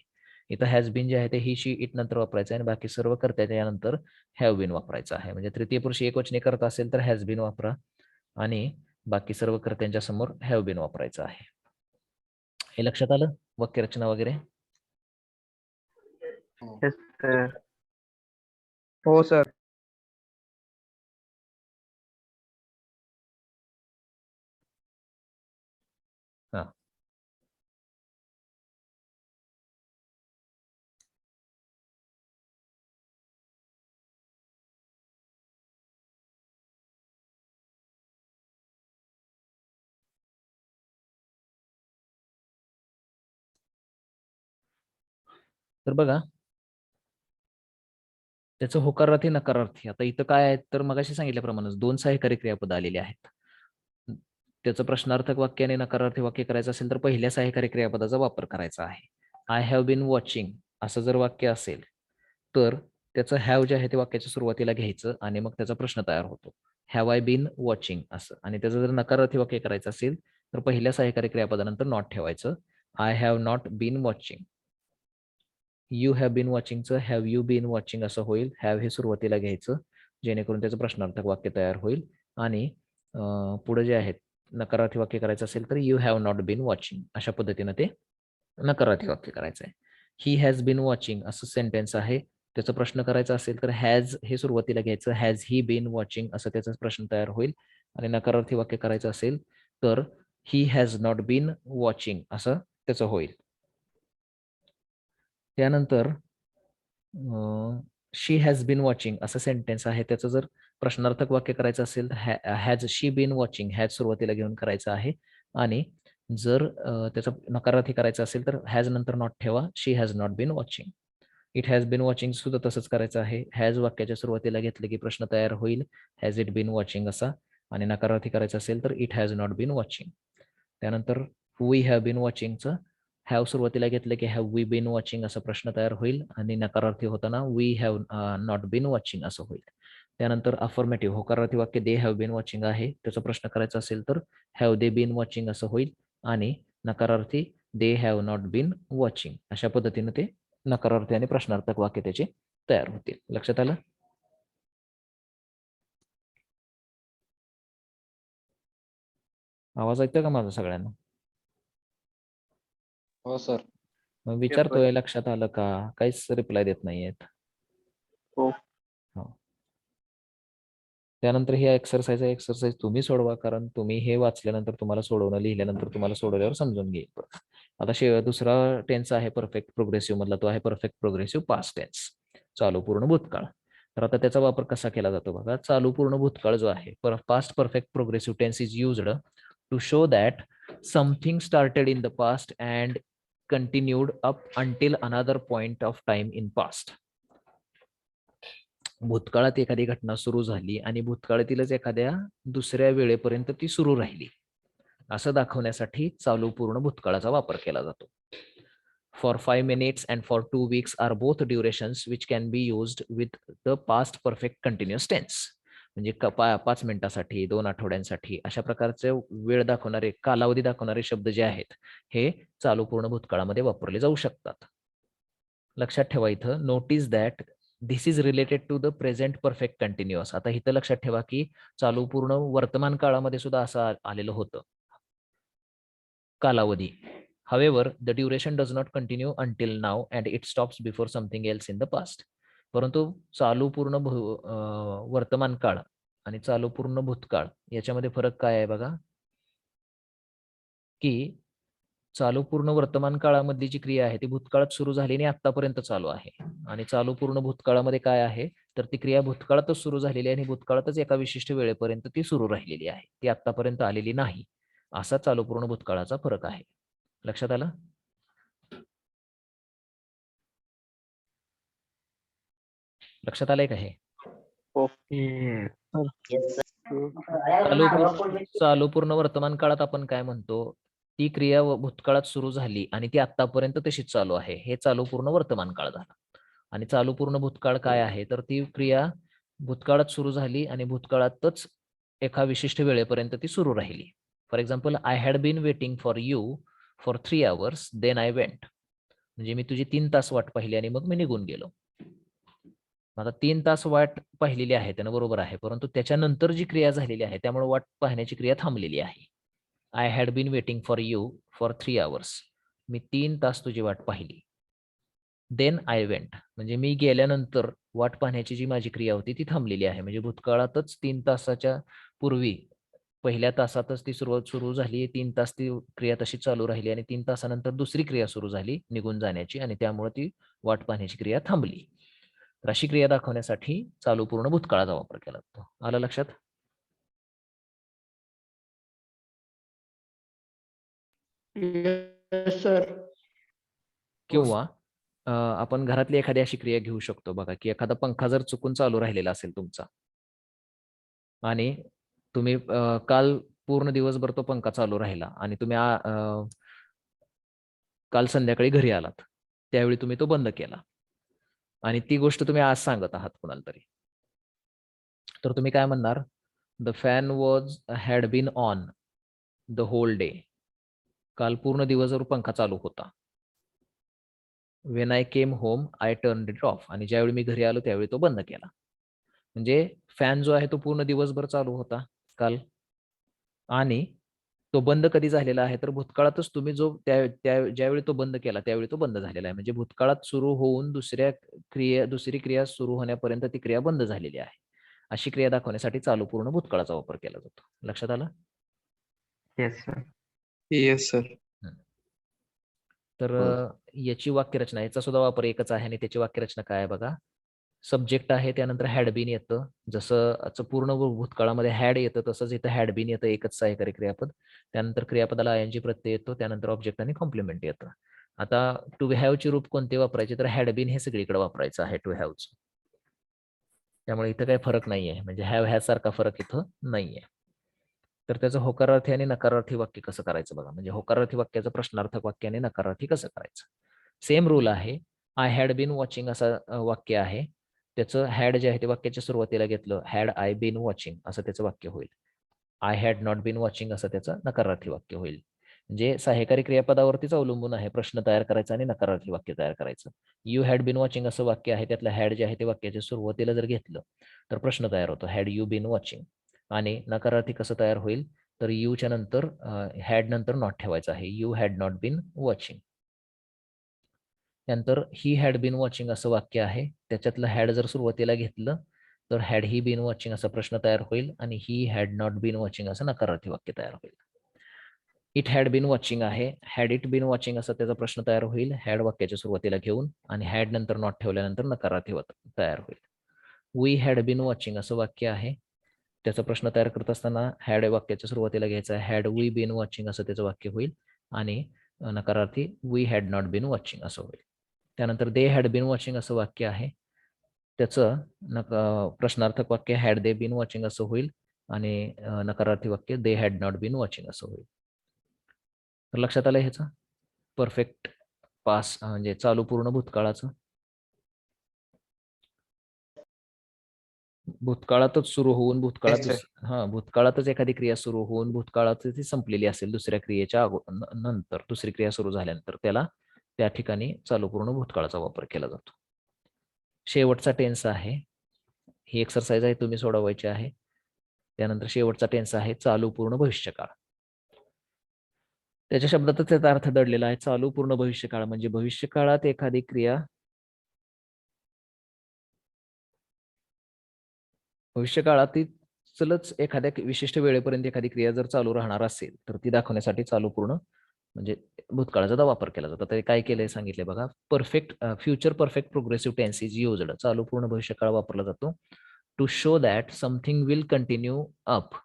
Speaker 1: इथं हॅज बीन जे आहे ते ही, शी, इट नंतर वापरायचं आहे आणि बाकी सर्व कर्त्याच्या यानंतर हॅव बीन वापरायचं आहे. म्हणजे तृतीय पुरुष एकवचनी करता असेल तर हॅज बीन वापरा आणि बाकी सर्व कर्त्यांच्या समोर हॅव बीन वापरायचं आहे. हे लक्षात आलं वाक्यरचना वगैरे?
Speaker 2: Yes sir.
Speaker 5: हो सर.
Speaker 1: हा. तर बघा, त्याचं होकारार्थी नकारार्थी. आता इथं काय आहे, तर मगाशी सांगितल्याप्रमाणे 2 सहाय्यकारी क्रियापद आलेले आहेत. त्याचं प्रश्नार्थक वाक्य आणि नकारार्थी वाक्य करायचं असेल तर पहिल्या सहाय्यकारी क्रियापदाचा वापर करायचा आहे. आय हॅव बीन वॉचिंग असं जर वाक्य असेल तर त्याचं हॅव जे आहे ते वाक्याच्या सुरुवातीला घ्यायचं आणि मग त्याचा प्रश्न तयार होतो. हॅव आय बीन वॉचिंग असं. आणि त्याचं जर नकारार्थी वाक्य करायचं असेल तर पहिल्या सहाय्यकारी क्रियापदानंतर नॉट ठेवायचं. I have not been watching. You have been वॉचिंगचं हॅव यू बीन वॉचिंग असं होईल. हॅव हे सुरुवातीला घ्यायचं जेणेकरून त्याचं प्रश्नार्थक वाक्य तयार होईल. आणि पुढे जे आहेत नकारार्थी वाक्य करायचं असेल तर you have not been watching अशा पद्धतीनं ते नकारार्थी वाक्य करायचं आहे. ही हॅज बीन वॉचिंग असं सेंटेन्स आहे. त्याचा प्रश्न करायचा असेल तर हॅज हे सुरुवातीला घ्यायचं. हॅज ही बीन वॉचिंग असं त्याचा प्रश्न तयार होईल. आणि नकारार्थी वाक्य करायचं असेल तर he has not been watching असं त्याचं होईल. त्यानंतर शी हॅज बीन वॉचिंग असं सेंटेन्स आहे. त्याचं जर प्रश्नार्थक वाक्य करायचं असेल तर has she been watching has सुरुवातीला घेऊन करायचं आहे. आणि जर त्याचा नकारार्थी करायचं असेल तर हॅज नंतर नॉट ठेवा. She has not been watching. It has been watching सुद्धा तसंच करायचं आहे. हॅज वाक्याच्या सुरुवातीला घेतलं की प्रश्न तयार होईल. हॅज इट बीन वॉचिंग असा. आणि नकारार्थी करायचं असेल तर it has not been watching. त्यानंतर वी हॅव बीन वॉचिंगचं हॅव सुरुवातीला घेतलं की हॅव वी बीन वॉचिंग असा प्रश्न तयार होईल आणि नकारार्थी होताना we have not been watching असं होईल. त्यानंतर अफर्मेटिव्ह होकारार्थी वाक्य दे हॅव बीन वॉचिंग आहे, त्याचा प्रश्न करायचा असेल तर हॅव दे बीन वॉचिंग असं होईल आणि नकारार्थी they have not been watching. अशा पद्धतीने ते नकारार्थी आणि प्रश्नार्थक वाक्य त्याचे तयार होतील. लक्षात आलं? आवाज ऐकतोय का माझा सगळ्यांना?
Speaker 3: हो सर.
Speaker 1: मग विचारतोय लक्षात आलं का? काहीच रिप्लाय देत नाहीयेत.
Speaker 2: हो.
Speaker 1: त्यानंतर ही एक्सरसाइज तुम्ही सोडवा, कारण तुम्ही हे वाचल्यानंतर तुम्हाला सोडवणं, लिहिल्यानंतर तुम्हाला सोडवल्यावर समजून घेईल. आता दुसरा टेन्स आहे परफेक्ट प्रोग्रेसिव्ह मधला, तो आहे परफेक्ट प्रोग्रेसिव्ह पास्ट टेन्स, चालू पूर्ण भूतकाळ. तर आता त्याचा वापर कसा केला जातो बघा. चालू पूर्ण भूतकाळ जो आहे, past perfect progressive tense is used to show that something started in the past and continued up until another point of time in past. भूतकाळात एखादी घटना सुरू झाली आणि भूतकाळातीलच एखाद्या दुसऱ्या वेळेपर्यंत ती सुरू राहिली असं दाखवण्यासाठी चालू पूर्ण भूतकाळाचा वापर केला जातो. For 5 minutes and for 2 weeks are both durations which can be used with the past perfect continuous tense. म्हणजे 5 मिनिटासाठी, 2 आठवड्यांसाठी अशा प्रकारचे वेळ दाखवणारे, कालावधी दाखवणारे शब्द जे आहेत हे चालू पूर्ण भूतकाळामध्ये वापरले जाऊ शकतात. लक्षात ठेवा इथं notice that this is related to the present perfect continuous. आता इथं लक्षात ठेवा की चालू पूर्ण वर्तमान काळामध्ये सुद्धा असं आलेलं होतं कालावधी. However, the duration does not continue until now and it stops before something else in the past. परंतु चालू पूर्ण वर्तमान काळ आणि चालू पूर्ण भूतकाळ याच्यामध्ये फरक काय आहे बघा, की चालू पूर्ण वर्तमान काळामधली जी क्रिया आहे ती भूतकाळात सुरू झाली आणि आतापर्यंत चालू आहे, आणि चालू पूर्ण भूतकाळामध्ये काय आहे तर ती क्रिया भूतकाळातच सुरू झालेली आहे आणि भूतकाळातच एका विशिष्ट वेळेपर्यंत ती सुरू राहिलेली आहे, ती आतापर्यंत आलेली नाही. असा चालू पूर्ण भूतकाळाचा फरक आहे. लक्षात आलं? लक्षात आलंय का हे?
Speaker 2: ओके.
Speaker 1: चालू पूर्ण वर्तमान काळात आपण काय म्हणतो, ती क्रिया भूतकाळात सुरू झाली आणि ती आतापर्यंत तशीच चालू आहे, हे चालू पूर्ण वर्तमान काळ झाला. आणि चालू पूर्ण भूतकाळ काय आहे तर ती क्रिया भूतकाळात सुरू झाली आणि भूतकाळातच एका विशिष्ट वेळेपर्यंत ती सुरू राहिली. For example, I had been waiting for you for 3 hours, then I went. म्हणजे मी तुझी 3 तास वाट पाहिली आणि मग मी निघून गेलो. आता 3 तास वाट पाहिलेली आहे त्यानं, बरोबर आहे, परंतु त्याच्यानंतर जी क्रिया झालेली आहे त्यामुळे वाट पाहण्याची क्रिया थांबलेली आहे. I had been waiting for you for 3 hours. मी 3 तास तुझी वाट पाहिली. देन आय वेंट म्हणजे मी गेल्यानंतर वाट पाहण्याची जी माझी क्रिया होती ती थांबलेली आहे. म्हणजे भूतकाळातच 3 तासाच्या पूर्वी पहिल्या तासातच ती सुरू झाली, 3 तास ती क्रिया तशी चालू राहिली आणि 3 तासानंतर दुसरी क्रिया सुरू झाली निघून जाण्याची आणि त्यामुळे ती वाट पाहण्याची क्रिया थांबली. तर अशी क्रिया दाखवण्यासाठी चालू पूर्ण भूतकाळाचा वापर केला जातो. आलं लक्षात?
Speaker 5: सर.
Speaker 1: किंवा आपण घरातली एखादी अशी क्रिया घेऊ शकतो बघा, की एखादा पंखा जर चुकून चालू राहिलेला असेल तुमचा आणि तुम्ही काल पूर्ण दिवसभर तो पंखा चालू राहिला आणि तुम्ही काल संध्याकाळी घरी आलात, त्यावेळी तुम्ही तो बंद केला आणि ती गोष्ट तुम्ही आज सांगत आहात कुणाला तरी, तर तुम्ही काय म्हणणार? The fan had been on the whole day. काल पूर्ण दिवसभर पंखा चालू होता. When I came home I turned it off. आणि ज्यावेळी मी घरी आलो त्यावेळी तो बंद केला. म्हणजे फॅन जो आहे तो पूर्ण दिवसभर चालू होता काल आणि तो बंद कधी झालेला आहे तर भूतकाळातच तुम्ही जो ज्यावेळी तो बंद केला त्यावेळी तो बंद झालेला आहे. म्हणजे भूतकाळात सुरू होऊन दुसरी क्रिया सुरू होण्यापर्यंत ती क्रिया बंद झालेली आहे. अशी क्रिया दाखवण्यासाठी चालू पूर्ण भूतकाळाचा वापर केला जातो. लक्षात आलं?
Speaker 2: Yes sir.
Speaker 3: Yes sir.
Speaker 1: तर याची वाक्यरचना, याचा सुद्धा वापर एकच आहे आणि त्याची वाक्यरचना काय आहे बघा. सब्जेक्ट आहे, त्यानंतर हॅड बीन येतं. जसं पूर्ण भूतकाळामध्ये हॅड येतं तसंच इथं हॅड बीन येतं, एकच सहाय्यकारी क्रियापद. त्यानंतर क्रियापदाला आयएनजी प्रत्यय येतो, त्यानंतर ऑब्जेक्ट आणि कॉम्प्लिमेंट येतं. आता टू हॅवचे रूप कोणते वापरायचे तर हॅड बीन हे सगळीकडे वापरायचं आहे टू हॅवचं. त्यामुळे इथं काही फरक नाहीये, म्हणजे हॅव ह्या सारखा फरक इथं नाहीये. तर त्याचं होकारार्थी आणि नकारार्थी वाक्य कसं करायचं बघा. म्हणजे होकारार्थी वाक्याचं प्रश्नार्थक वाक्य आणि नकारार्थी कसं करायचं. सेम रूल आहे. आय हॅड बीन वॉचिंग असं वाक्य आहे. त्याचं हॅड जे आहे ते वाक्याच्या सुरुवातीला घेतलं, हॅड आय बीन वॉचिंग असं त्याचं वाक्य होईल. I had not been watching असं त्याचं नकारार्थी वाक्य होईल. म्हणजे सहाय्यकारी क्रियापदावरतीच अवलंबून आहे प्रश्न तयार करायचा आणि नकारार्थी वाक्य तयार करायचं. यू हॅड बीन वॉचिंग असं वाक्य आहे, त्यातलं हॅड जे आहे ते वाक्याच्या सुरुवातीला जर घेतलं तर प्रश्न तयार होतो, हॅड यू बीन वॉचिंग. आणि नकारार्थी कसं तयार होईल, तर यूच्या नंतर हॅड नंतर नॉट ठेवायचं आहे, you had not been watching. त्यानंतर ही हॅड बीन वॉचिंग असं वाक्य आहे, त्याच्यातलं हॅड जर सुरुवातीला घेतलं तर हॅड ही बीन वॉचिंग असा प्रश्न तयार होईल आणि he had not been watching असं नकारार्थी वाक्य तयार होईल. इट हॅड बीन वॉचिंग आहे, हॅड इट बीन वॉचिंग असा त्याचा प्रश्न तयार होईल हॅड वाक्याच्या सुरुवातीला घेऊन आणि हॅड नंतर नॉट ठेवल्यानंतर नकारार्थी तयार होईल. वी हॅड बीन वॉचिंग असं वाक्य आहे, त्याचा प्रश्न तयार करत असताना हॅड वाक्याच्या सुरुवातीला घ्यायचा आहे, हॅड वी बीन वॉचिंग असं त्याचं वाक्य होईल आणि नकारार्थी we had not been watching असं होईल. त्यानंतर दे हॅड बीन वॉचिंग असं वाक्य आहे, त्याचं प्रश्नार्थक वाक्य हॅड दे बीन वॉचिंग असं होईल आणि नकारार्थी वाक्य they had not been watching असं होईल. तर लक्षात आलं ह्याचं परफेक्ट पास म्हणजे चालू पूर्ण भूतकाळाचं. भूतकाळातच सुरू होऊन भूतकाळातच एखादी क्रिया सुरू होऊन भूतकाळात ती संपलेली असेल दुसऱ्या क्रियेच्या नंतर दुसरी क्रिया सुरू झाल्यानंतर त्याला त्या ठिकाणी चालू पूर्ण भूतकाळाचा वापर केला जातो. शेवटचा टेन्स आहे, ही एक्सरसाइज आहे तुम्ही सोडवायची आहे. त्यानंतर शेवटचा टेन्स आहे चालू पूर्ण भविष्यकाळ. त्याच्या शब्दातच त्याचा अर्थ दडलेला आहे. चालू पूर्ण भविष्यकाळ म्हणजे भविष्यकाळात एखादी क्रिया भविष्यकाळातीलच एखाद्या विशिष्ट वेळेपर्यंत एखादी क्रिया जर चालू राहणार असेल तर ती दाखवण्यासाठी चालू पूर्ण म्हणजे भूतकाळाचा वापर केला जातो. तर काय केलंय सांगितलंय बघा, future perfect progressive tense is used. चालू पूर्ण भविष्यकाळ वापरला जातो to show that something will continue up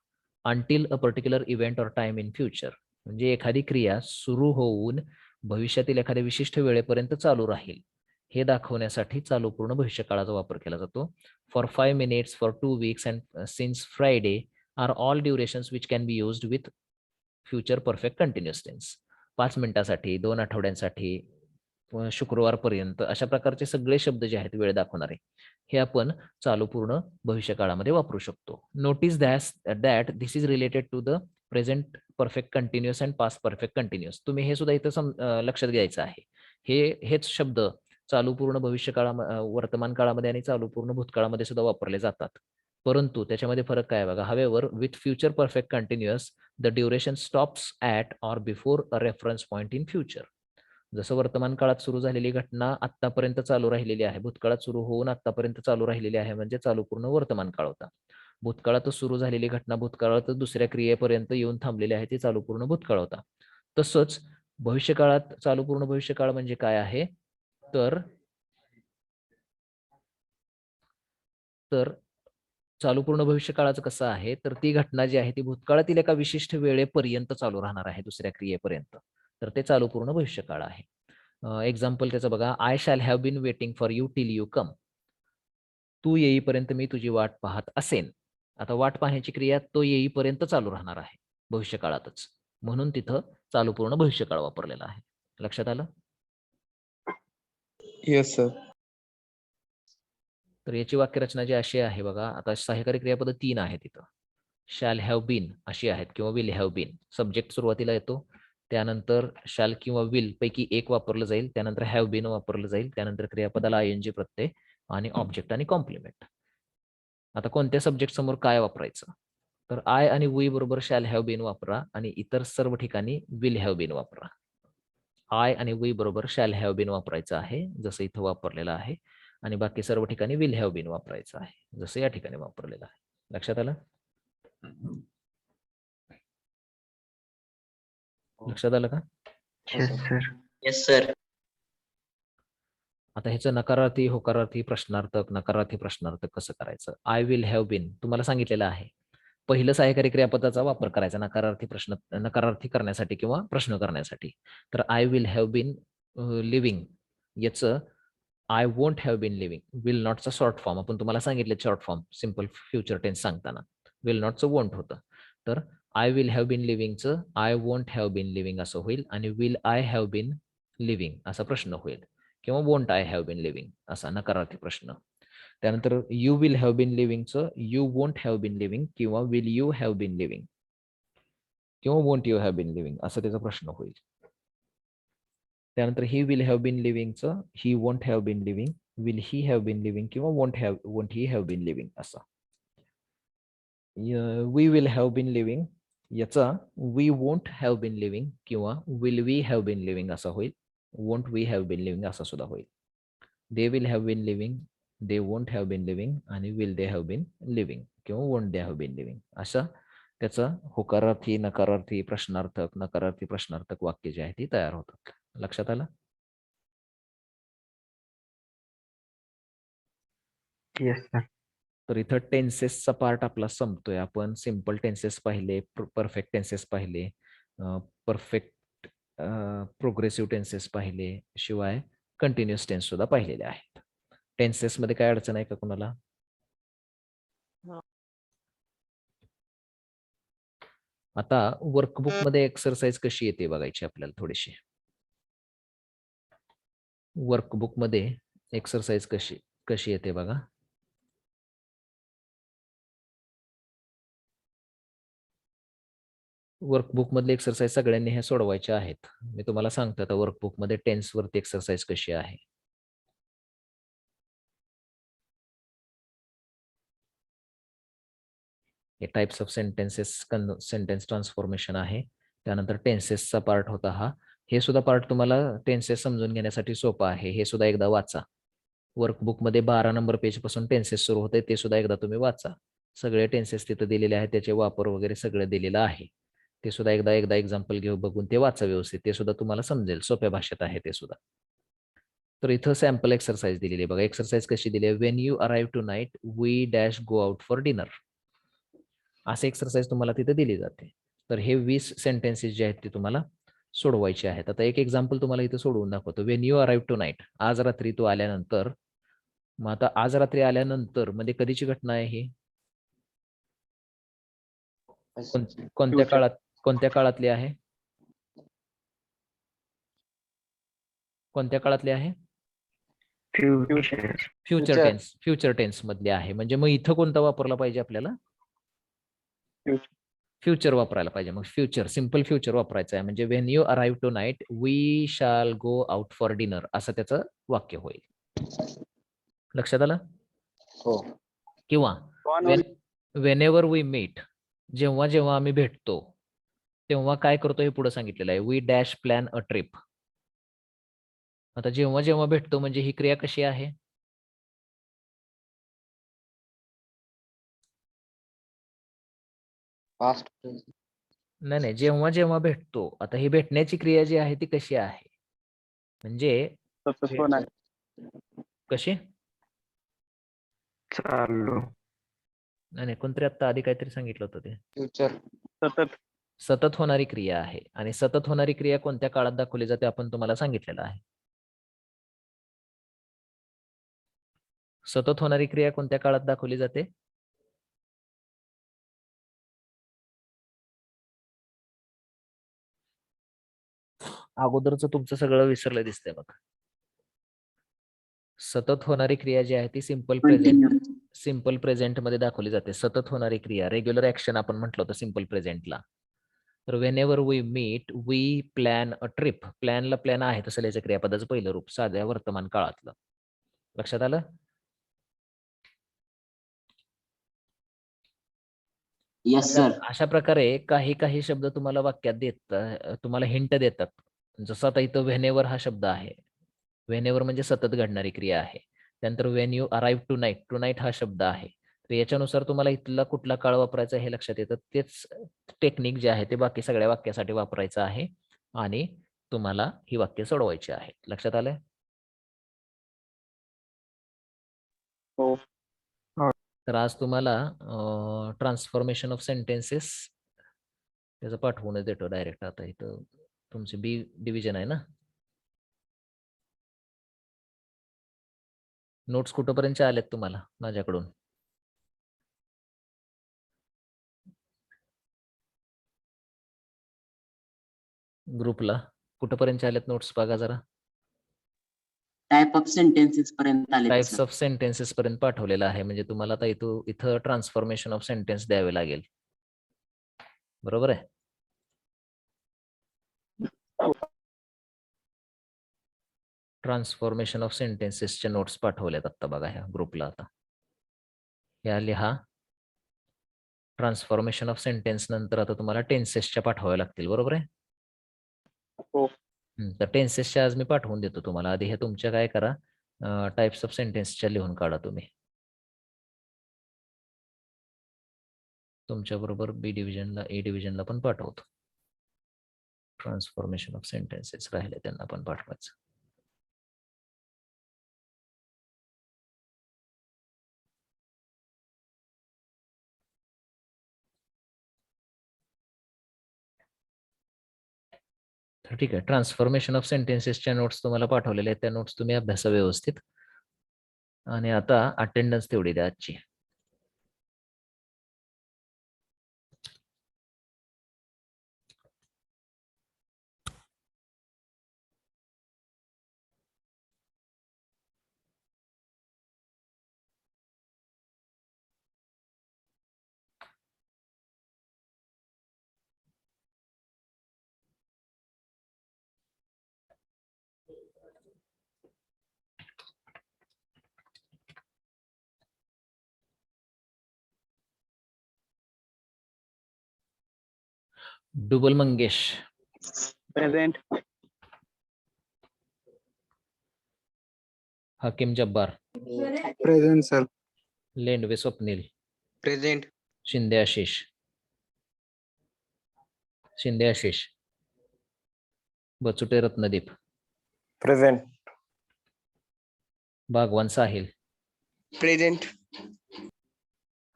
Speaker 1: until a particular event or time in future. म्हणजे एखादी क्रिया सुरू होऊन भविष्यातील एखाद्या विशिष्ट वेळेपर्यंत चालू राहील हे दाखवण्यासाठी चालू पूर्ण भविष्यकाळाचा वापर केला जातो. For 5 minutes, for 2 weeks and since Friday are all durations which can be used with future perfect continuous tense. 5 मिनिटासाठी, 2 आठवड्यांसाठी, शुक्रवारपर्यंत अशा प्रकारचे सगळे शब्द जे आहेत वेळ दाखवणारे हे आपण चालू पूर्ण भविष्यकाळामध्ये वापरू शकतो. Notice that this is related to the present perfect continuous and past perfect continuous. तुम्ही हे सुद्धा इथं लक्षात घ्यायचं आहे. हेच शब्द चालू पूर्ण वर्तमान काळामध्ये आणि चालू पूर्ण भूतकाळामध्ये सुद्धा वापरले जातात. परंतु त्याच्यामध्ये फरक काय बघा, however with future perfect continuous the duration stops at or before a reference point in future. जसं वर्तमान काळात सुरू झालेली घटना आत्तापर्यंत चालू राहिलेली आहे, भूतकाळात सुरू होऊन आत्तापर्यंत चालू राहिलेली आहे म्हणजे चालू पूर्ण वर्तमान काळ होता. भूतकाळातच सुरू झालेली घटना भूतकाळातच दुसऱ्या क्रियेपर्यंत येऊन थांबलेली आहे ती चालू पूर्ण भूतकाळ होता. तसंच भविष्यकाळात चालू पूर्ण भविष्यकाळ म्हणजे काय आहे, तर चालू पूर्ण भविष्यकाळाचं कसं आहे, तर ती घटना जी आहे ती भूतकाळातील एका विशिष्ट वेळेपर्यंत चालू राहणार आहे दुसऱ्या क्रियेपर्यंत, तर ते चालू पूर्ण भविष्यकाळ आहे. एक्झाम्पल त्याचं बघा, I shall have been waiting for you till you come. तू येईपर्यंत मी तुझी वाट पाहत असेन. आता वाट पाहण्याची क्रिया तो येईपर्यंत चालू राहणार आहे भविष्यकाळातच, म्हणून तिथं चालू पूर्ण भविष्यकाळ वापरलेला आहे. लक्षात आलं?
Speaker 3: Yes sir.
Speaker 1: तर याची वाक्यरचना जी अशी आहे बघा, आता सहाय्यकारी क्रियापद 3 आहेत इथं. शॅल हॅव बीन अशी आहेत किंवा विल हॅव बीन. सब्जेक्ट सुरुवातीला येतो, त्यानंतर शॅल किंवा विल पैकी एक वापरलं जाईल, त्यानंतर हॅव बीन वापरलं जाईल, त्यानंतर क्रियापदाला आयएनजी प्रत्यय आणि ऑब्जेक्ट आणि कॉम्प्लिमेंट. आता कोणत्या सब्जेक्ट समोर काय वापरायचं, तर आय आणि वी बरोबर शॅल हॅव बीन वापरा आणि इतर सर्व ठिकाणी विल हॅव बीन वापरा. आय आणि वी बरोबर शॅल हॅव बीन वापरायचं आहे जसं इथं वापरलेलं आहे, आणि बाकी सर्व ठिकाणी विल हॅव बीन वापरायचं आहे जसं या ठिकाणी वापरलेलं आहे. लक्षात आलं? लक्षात आलं का?
Speaker 2: Yes sir.
Speaker 3: Yes sir.
Speaker 1: आता ह्याचं नकारार्थी होकारार्थी प्रश्नार्थक नकारार्थी प्रश्नार्थक कसं करायचं. आय विल हॅव बीन तुम्हाला सांगितलेलं आहे, पहिलं सहाय्यकारी क्रियापदाचा वापर करायचा नकारार्थी करण्यासाठी किंवा प्रश्न करण्यासाठी. तर I will have been living याचं I won't have been living, will नॉटचा शॉर्ट फॉर्म आपण तुम्हाला सांगितले, short form simple future tense सांगताना विल नॉटचं वोंट होतं. तर आय विल हॅव बीन लिव्हिंगचं I won't have been living असं होईल आणि will I have been living असा प्रश्न होईल किंवा won't I have been living असा नकारार्थी प्रश्न. त्यानंतर यू विल हॅव बीन लिव्हिंगचं you won't have been living किंवा will you have been living किंवा won't you have been living असा त्याचा प्रश्न होईल. त्यानंतर ही विल हॅव बीन लिव्हिंगचं he won't have been living will he have been living किंवा won't he have been living असा. We will have been living याचा we won't have been living किंवा will we have been living असा होईल. Won't we have been living असा सुद्धा होईल. दे will have been living they won't have been living आणि will they have been living किंवा won't they have been living असा त्याचा होकारार्थी नकारार्थी प्रश्नार्थक नकारार्थी प्रश्नार्थक वाक्य जे आहे ती तयार होतात. लक्षात आलं?
Speaker 2: Yes sir.
Speaker 1: तर इथं टेन्सेसचा पार्ट आपला संपतोय. आपण सिम्पल टेन्सेस पाहिले, परफेक्ट टेन्सेस पाहिले, परफेक्ट प्रोग्रेसिव्ह टेन्सेस पाहिले, शिवाय कंटिन्युअस टेन्स सुद्धा पाहिलेले आहेत. टेन्सेस मध्ये काय अडचण आहे का कुणाला? आता वर्कबुक मध्ये एक्सरसाइज कशी येते बघायची आपल्याला थोडीशी. वर्कबुक मध्ये एक्सरसाइज कशी येते बघा. वर्कबुक मधले एक्सरसाइज सगळ्यांनी हे सोडवायचे आहेत. मी तुम्हाला सांगतो आता वर्कबुक मध्ये टेन्स वरती एक्सरसाइज कशी आहे. हे types of sentences sentence transformation आहे. त्यानंतर टेन्सेसचा पार्ट होता हा. हे सुद्धा पार्ट तुम्हाला टेन्सेस समजून घेण्यासाठी सोपा आहे. हे सुद्धा एकदा वाचा. वर्कबुक मध्ये 12 नंबर पेज पासून टेन्सेस सुरू होते ते सुद्धा एकदा तुम्ही वाचा. सगळे टेन्सेस तिथे दिलेले आहेत, त्याचे वापर वगैरे सगळं दिलेलं आहे. ते सुद्धा एकदा एक्झाम्पल घेऊ बघून ते वाचा व्यवस्थित. ते सुद्धा तुम्हाला समजेल, सोप्या भाषेत आहे ते सुद्धा. तर इथं सॅम्पल एक्सरसाइज दिलेली आहे बघा. एक्सरसाइज कशी दिली आहे. When you arrive tonight we dash go out for dinner. असे एक्सरसाइज तुम्हाला तिथे दिली जाते. तर हे 20 सेंटेन्सेस जे आहेत ते तुम्हाला सोडवायचे आहेत. आता एक एक्झाम्पल तुम्हाला इथे सोडवून दाखवतो. When you arrive tonight, आज रात्री तू आल्यानंतर. मग आता आज रात्री आल्यानंतर मध्ये कधीची घटना आहे ही? कोणत्या काळातली आहे? कोणत्या काळातली आहे? फ्युचर टेन्स मधली आहे. म्हणजे मग इथं कोणता वापरला पाहिजे आपल्याला? फ्युचर वापरायला पाहिजे. मग फ्युचर, सिंपल फ्युचर वापरायचं आहे. म्हणजे when you arrive tonight we shall go out for dinner असं त्याचं वाक्य होईल. लक्षात आलं?
Speaker 3: हो.
Speaker 1: किंवा वेन एव्हर वी मीट, जेव्हा जेव्हा आम्ही भेटतो तेव्हा काय करतो हे पुढे सांगितलेलं आहे. We dash plan a trip. आता जेव्हा जेव्हा भेटतो म्हणजे ही क्रिया कशी आहे?
Speaker 3: पास्ट.
Speaker 1: नाही, जेव्हा जेव्हा भेटतो. आता ही भेटण्याची क्रिया जी आहे ती कशी आहे? म्हणजे कशी?
Speaker 2: चालू.
Speaker 1: नाही, कोणतरी आता आधी काहीतरी सांगितलं होतं ते.
Speaker 3: फ्युचर.
Speaker 1: सतत होणारी क्रिया आहे. आणि सतत होणारी क्रिया कोणत्या काळात दाखवली जाते आपण तुम्हाला सांगितलेलं आहे. सतत होणारी क्रिया कोणत्या काळात दाखवली जाते? अगोदरचं तुमचं सगळं विसरलं दिसतंय बघ. सतत होणारी क्रिया जी आहे ती सिंपल प्रेझेंट मध्ये दाखवली जाते. सतत होणारी क्रिया, रेग्युलर ऍक्शन आपण म्हटलं होतं सिंपल प्रेझेंटला. तर whenever we meet we plan a trip. प्लॅनला प्लॅन आहे तसं लिहायचं क्रियापदाचं पहिलं रूप साध्या वर्तमान काळातलं. लक्षात आलं?
Speaker 6: Yes sir.
Speaker 1: अशा प्रकारे काही शब्द तुम्हाला वाक्यात तुम्हाला हिंट देतात. जसं आता इथं व्हेनेवर हा शब्द आहे. व्हेनेवर म्हणजे सतत घडणारी क्रिया आहे. त्यानंतर when you arrive tonight, tonight हा शब्द आहे. तर याच्यानुसार तुम्हाला इथला कुठला काळ वापरायचा हे लक्षात येतं. तेच टेक्निक जे आहे ते बाकी सगळ्या वाक्यासाठी वापरायचं आहे आणि तुम्हाला ही वाक्य सोडवायची आहेत. लक्षात आलंय?
Speaker 2: हो.
Speaker 1: तर आज तुम्हाला ट्रान्सफॉर्मेशन ऑफ सेंटेन्सेस त्याचं पाठवूनच देतो डायरेक्ट. आता इथं तुमची बी डिव्हिजन आहे ना. नोट्स कुठपर्यंत आलेत तुम्हाला माझ्याकडून? ग्रुपला कुठपर्यंत आलेत नोट्स बघा जरा.
Speaker 6: टाइप ऑफ सेंटेन्सेस पर्यंत आले
Speaker 1: टाइप्स
Speaker 6: सर.
Speaker 1: ऑफ सेंटेन्सेस पर्यंत पाठवलेलं आहे. म्हणजे तुम्हाला आता इथं ट्रान्सफॉर्मेशन ऑफ सेंटेन्स द्यावे लागेल. बरोबर आहे. ट्रान्सफॉर्मेशन ऑफ सेंटेन्सेसचे नोट्स पाठवलेत आता बघा ह्या ग्रुपला. आता ह्या लिहा. ट्रान्सफॉर्मेशन ऑफ सेंटेन्स नंतर आता तुम्हाला टेन्सेसच्या पाठवाव्या लागतील. बरोबर आहे.
Speaker 2: हो.
Speaker 1: तर टेन्सेसच्या आज मी पाठवून देतो तुम्हाला. आधी हे तुमच्या काय करा, टाइप्स ऑफ सेंटेन्सच्या लिहून काढा तुम्ही. तुमच्या बरोबर बी डिव्हिजनला ए डिव्हिजनला पण पाठवतो. ट्रान्सफॉर्मेशन ऑफ सेंटेन्सेस राहिले त्यांना पण पाठवायचं. तर ठीक आहे. ट्रान्सफॉर्मेशन ऑफ सेंटेन्सेसच्या नोट्स तुम्हाला पाठवलेल्या आहेत. त्या नोट्स तुम्ही अभ्यासा व्यवस्थित. आणि आता अटेंडन्स तेवढी द्या आजची. Dubal Mangesh,
Speaker 3: present.
Speaker 1: Hakim Jabbar,
Speaker 5: present sir.
Speaker 1: Lendwe Swapnil,
Speaker 5: present.
Speaker 1: Shinde Ashish, Bachute Ratnadeep,
Speaker 2: present.
Speaker 1: Bagwan Sahil,
Speaker 5: present.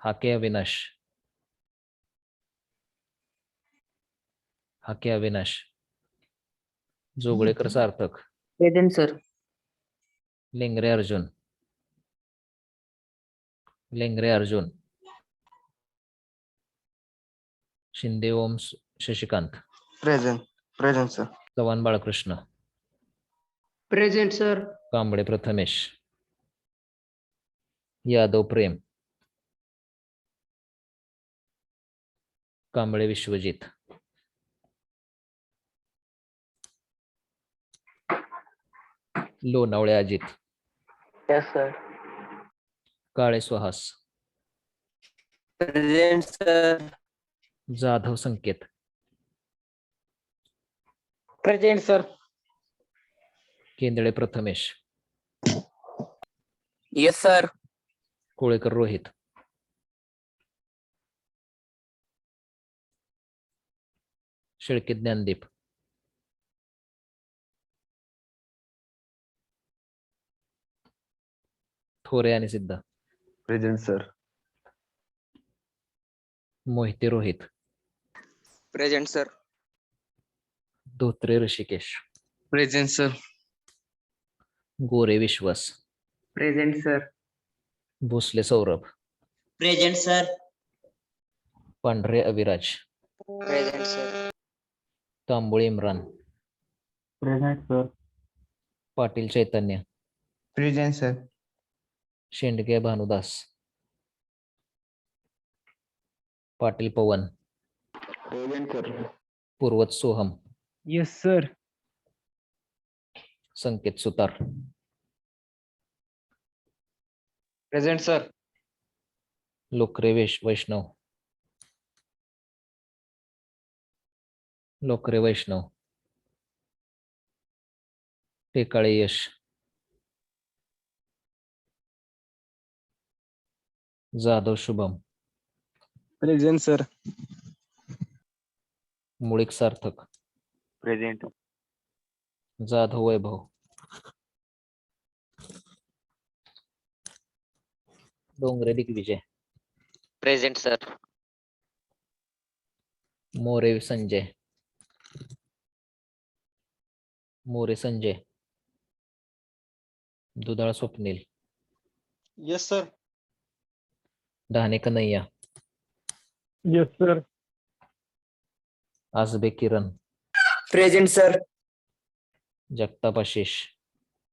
Speaker 1: Hake Avinash, Joglekar Sarthak,
Speaker 6: present sir.
Speaker 1: Lengare Arjun, Shinde Om Shashikant,
Speaker 2: present sir.
Speaker 1: Chavan Balkrishna,
Speaker 5: present sir.
Speaker 1: Kamble Prathamesh, Yadav Prem, Kamble Vishwajit, Lonavale Ajit,
Speaker 5: yes sir.
Speaker 1: Kale Suhas,
Speaker 5: present sir.
Speaker 1: Jadhav Sanket,
Speaker 5: present sir.
Speaker 1: Kendale Prathamesh,
Speaker 5: yes sir.
Speaker 1: Kolekar Rohit, Shelke Dnyandeep, Thore आणि सिद्ध,
Speaker 2: present sir.
Speaker 1: Mohite Rohit,
Speaker 5: present sir.
Speaker 1: Dhotre Rushikesh,
Speaker 5: present sir.
Speaker 1: Gore Vishwas,
Speaker 5: present sir.
Speaker 1: Bhosale Saurabh,
Speaker 6: present sir.
Speaker 1: Pandhare Aviraj,
Speaker 5: present sir.
Speaker 1: Tamboli Imran,
Speaker 2: present sir.
Speaker 1: Patil Chaitanya,
Speaker 2: present sir.
Speaker 1: Shendge Bhanudas, Patil Pawan,
Speaker 2: present sir.
Speaker 1: Purvat Soham,
Speaker 5: yes sir.
Speaker 1: Sanket Sutar,
Speaker 5: present sir.
Speaker 1: Lokare Vaishnav, Tekale Yash, Jadhav Shubham,
Speaker 5: present sir.
Speaker 1: Mulik Sarthak,
Speaker 2: present.
Speaker 1: Jadhav Vaibhav, Dongre Digvijay,
Speaker 5: present sir.
Speaker 1: More Sanjay, Dudhal Swapnil,
Speaker 3: yes sir.
Speaker 1: Dahane Kanhaiya,
Speaker 3: yes sir.
Speaker 1: Ajbe किरण,
Speaker 5: present sir.
Speaker 1: Jagtap Ashish,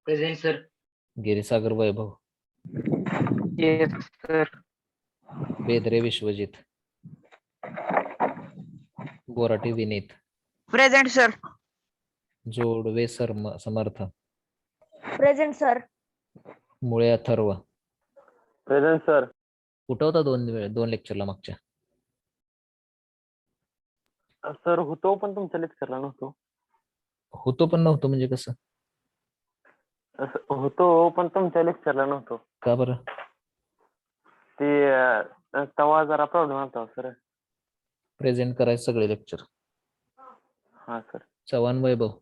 Speaker 5: present sir.
Speaker 1: Girisagar Vaibhav,
Speaker 5: yes sir.
Speaker 1: Bedre Vishwajit, Borate Vineet,
Speaker 7: present sir.
Speaker 1: Jodwe Samarth,
Speaker 7: present sir.
Speaker 1: Mule Atharva.
Speaker 2: Present sir.
Speaker 1: कुठं होता 2 लेक्चरला मागच्या?
Speaker 2: Sir होतो पण तुमच्या लेक्चरला नव्हतो.
Speaker 1: होतो पण नव्हतं म्हणजे कसं?
Speaker 2: होतो पण तुमच्या लेक्चरला नव्हतो.
Speaker 1: का बरं?
Speaker 2: ते तेव्हा जरा प्रॉब्लेम होता सर.
Speaker 1: प्रेझेंट करायचं सगळे लेक्चर.
Speaker 2: हा sir.
Speaker 1: Chavan Vaibhav,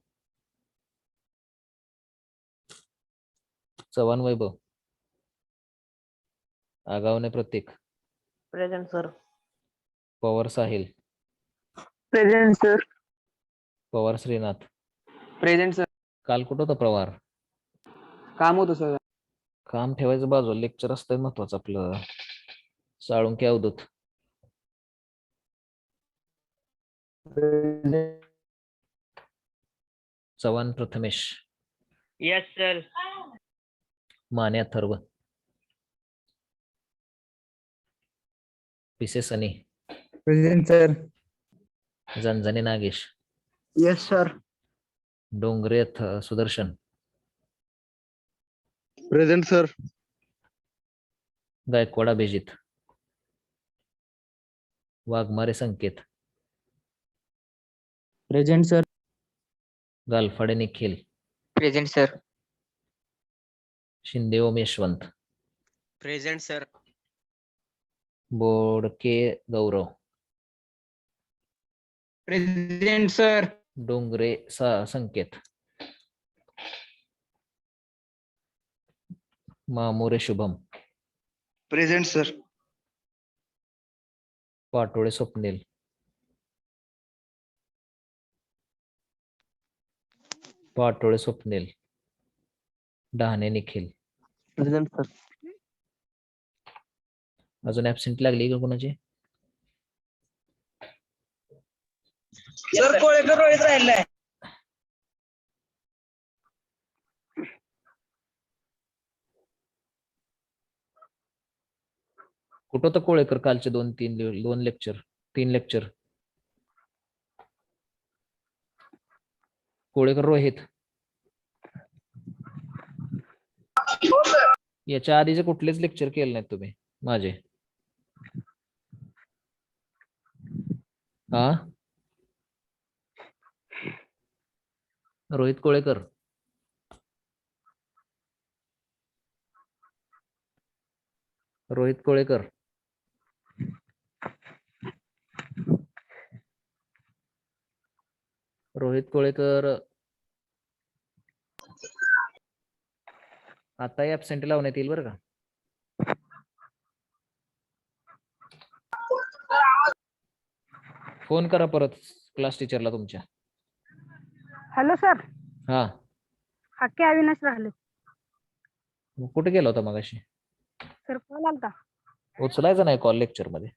Speaker 1: Chavan Vaibhav, Agavane Pratik,
Speaker 7: present sir.
Speaker 1: Pawar Sahil,
Speaker 5: present sir.
Speaker 1: Pawar Shrinath.
Speaker 5: Present sir.
Speaker 1: काल कुठं होता प्रवार?
Speaker 5: काम होतं सर.
Speaker 1: काम ठेवायचं बाजूला, लेक्चर असतं महत्वाचं आपलं. Salunke Avdhut, Chavan Prathamesh,
Speaker 5: yes sir.
Speaker 1: Mane Atharva, Pise Sunny,
Speaker 5: present sir.
Speaker 1: Janjane Nagesh,
Speaker 5: yes sir.
Speaker 1: Dongre Sudarshan,
Speaker 5: present sir.
Speaker 1: Gaikwad Abhijit, Waghmare Sanket,
Speaker 5: present sir.
Speaker 1: Galphade Nikhil,
Speaker 5: present sir.
Speaker 1: Shinde Om Yashwant,
Speaker 5: present sir.
Speaker 1: Bodke Gaurav,
Speaker 5: present sir.
Speaker 1: Dongre Sanket, Mamore Shubham,
Speaker 5: present sir.
Speaker 1: Patole Swapnil, Patole Swapnil, Dahane Nikhil.
Speaker 5: Present sir.
Speaker 1: अजून ऍबसेंट लागली का कोणाची?
Speaker 7: सर कोळेकर रोहित राहिलाय.
Speaker 1: कुठं होतं कोळेकर कालचे 2 लेक्चर, 3 लेक्चर? कोळेकर रोहित. याच्या आधीचे कुठलेच लेक्चर केले नाहीत तुम्ही माझे? हा, रोहित कोळेकर. रोहित कोळेकर, रोहित कोळेकर. आता ऍबसेंट लावण्यात येईल बरं का. फोन करा परत क्लास टीचरला तुमच्या.
Speaker 7: Hello sir.
Speaker 1: हा,
Speaker 7: हक्के अविनाश राहिले.
Speaker 1: मग कुठे गेला होता मगाशी?
Speaker 7: सर कॉल आलता.
Speaker 1: उचलायचा नाही कॉल लेक्चर मध्ये.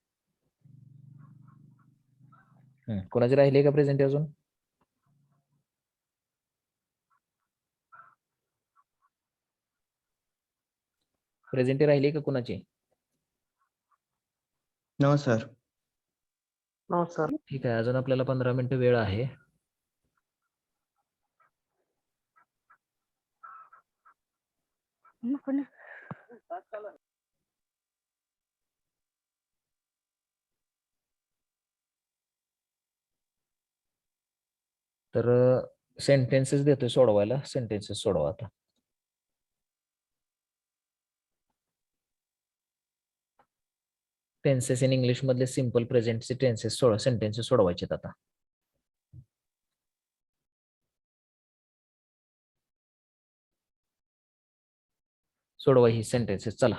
Speaker 1: कोणाची राहिली का प्रेझेंट अजून? प्रेझेंट राहिली का कुणाची?
Speaker 2: No sir.
Speaker 3: No sir.
Speaker 1: ठीक आहे, अजून आपल्याला 15 मिनिटं वेळ आहे. तर सेंटेन्सेस देतोय सोडवायला, सेंटेन्सेस सोडवा आता. टेन्सेस इन इंग्लिश मधले सिंपल प्रेझेंटचे सेंटेन्सेस सोडवायचे आता. सोडवा ही सेंटेन्सेस. चला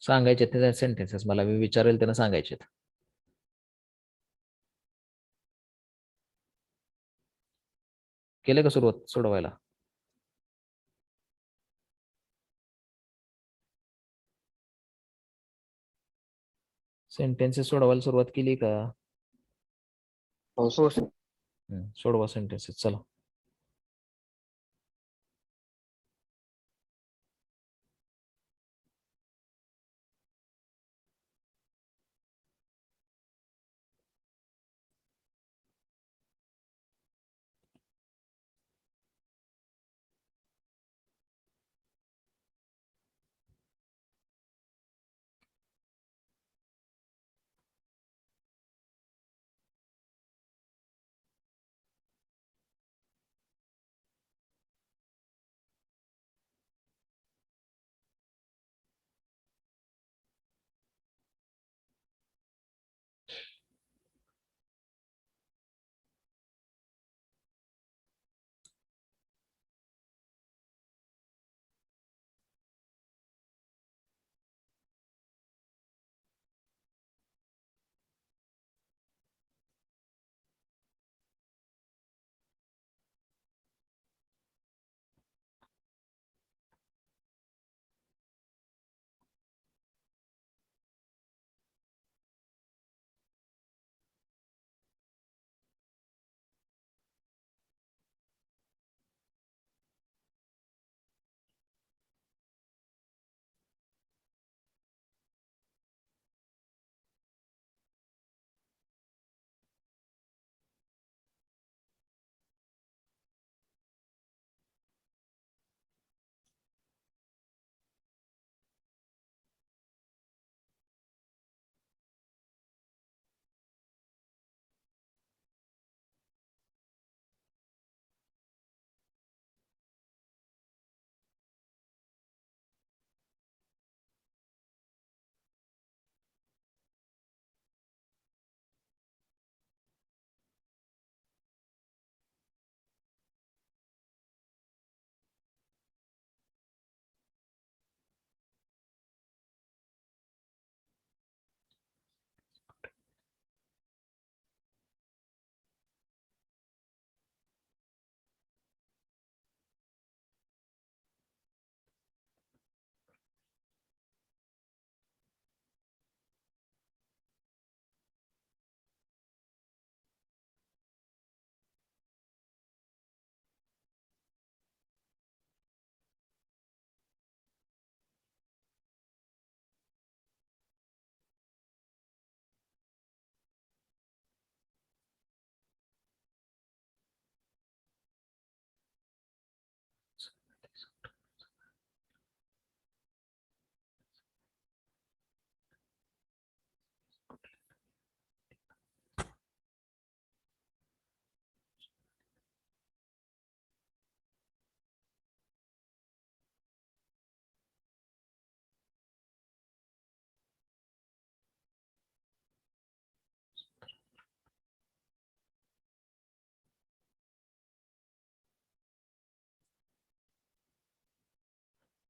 Speaker 1: सांगायचे ते सेंटेन्सेस, मला मी विचारेल त्यांना सांगायचे. केले का सुरुवात सोडवायला? सेंटेन्सेस सोडवायला सुरुवात केली का?
Speaker 5: हो सर.
Speaker 1: सोडवा सेंटेन्सेस चला.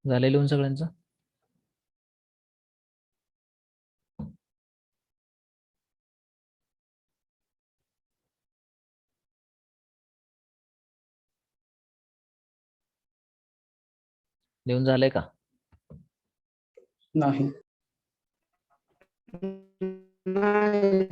Speaker 1: झाले लिहून सगळ्यांचं? लिहून झालंय का?
Speaker 3: नाही. नाही.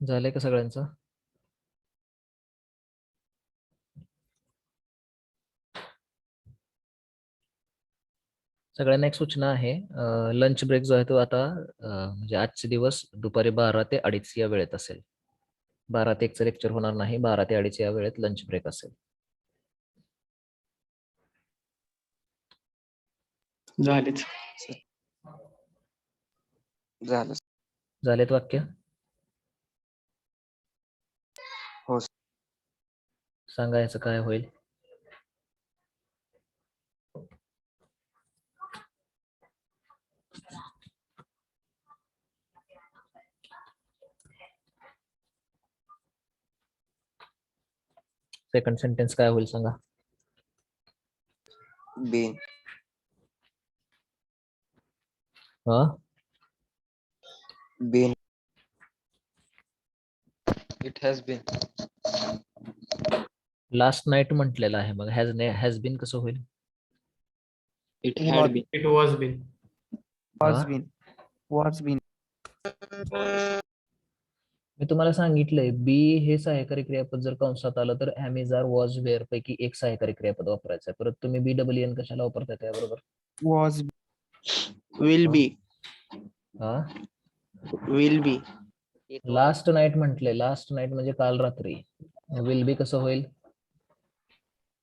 Speaker 1: झालंय का सगळ्यांचं? सगळ्यांना एक सूचना आहे, लंच ब्रेक जो आहे तो आता म्हणजे आजचे दिवस दुपारी 12 ते 2:30 या वेळेत असेल. 12 ते 1चं लेक्चर होणार नाही, 12 ते 2:30 या वेळेत लंच ब्रेक असेल.
Speaker 5: झालेच झालं.
Speaker 1: झालेत वाक्य?
Speaker 5: हो.
Speaker 1: सांगा याचं काय होईल? सेकंड सेंटेन्स काय होईल सांगा?
Speaker 5: बीन
Speaker 1: हा,
Speaker 5: been it has been.
Speaker 1: Last night म्हटलेलं आहे, मग हॅज बीन कसं होईल?
Speaker 5: It had been.
Speaker 3: It was been.
Speaker 1: हा?
Speaker 5: Was been.
Speaker 1: मी तुम्हाला सांगितलंय बी हे सहाय्यकारी क्रियापद जर कंसात आलं तर एज आर वॉज वेअर पैकी एक सहाय्यकारी क्रियापद वापरायचं आहे. परत तुम्ही BWN कशाला वापरताय त्याबरोबर?
Speaker 5: Was will be.
Speaker 1: हा,
Speaker 5: विल बी.
Speaker 1: लास्ट नाईट म्हटले, लास्ट नाईट म्हणजे काल रात्री. विल बी कसं होईल?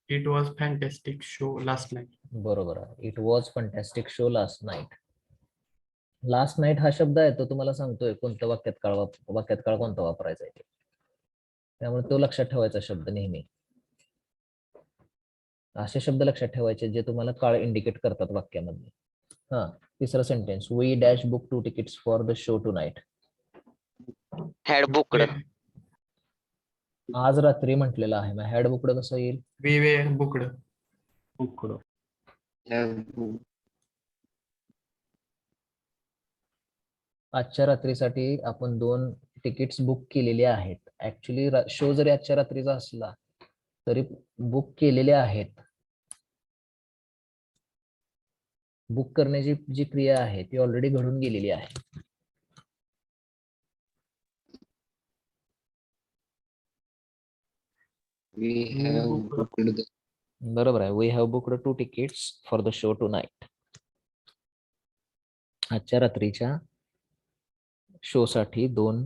Speaker 3: It was fantastic show last night.
Speaker 1: बरोबर आहे. It was fantastic show last night. Last night हा शब्द आहे तो तुम्हाला सांगतोय कोणत्या वाक्यात काळ कोणता वापरायचा आहे ते. त्यामुळे तो लक्षात ठेवायचा शब्द नेहमी. असे शब्द लक्षात ठेवायचे जे तुम्हाला काळ इंडिकेट करतात वाक्यामध्ये. हा, तिसरा sentence, we dash book 2 tickets for the show tonight.
Speaker 5: Had booked.
Speaker 1: आज रात्री म्हटलेलं आहे, मग हॅड बुकड कसं येईल?
Speaker 3: We were booked.
Speaker 1: आजच्या रात्रीसाठी आपण 2 तिकीट्स बुक केलेले आहेत. ऍक्च्युली शो जरी आजच्या रात्रीचा असला तरी बुक केलेले आहेत. बुक करण्याची जी क्रिया आहे ती ऑलरेडी घडून गेलेली आहे. बरोबर आहे. We have booked 2 tickets for the show tonight. आजच्या रात्रीच्या शो साठी 2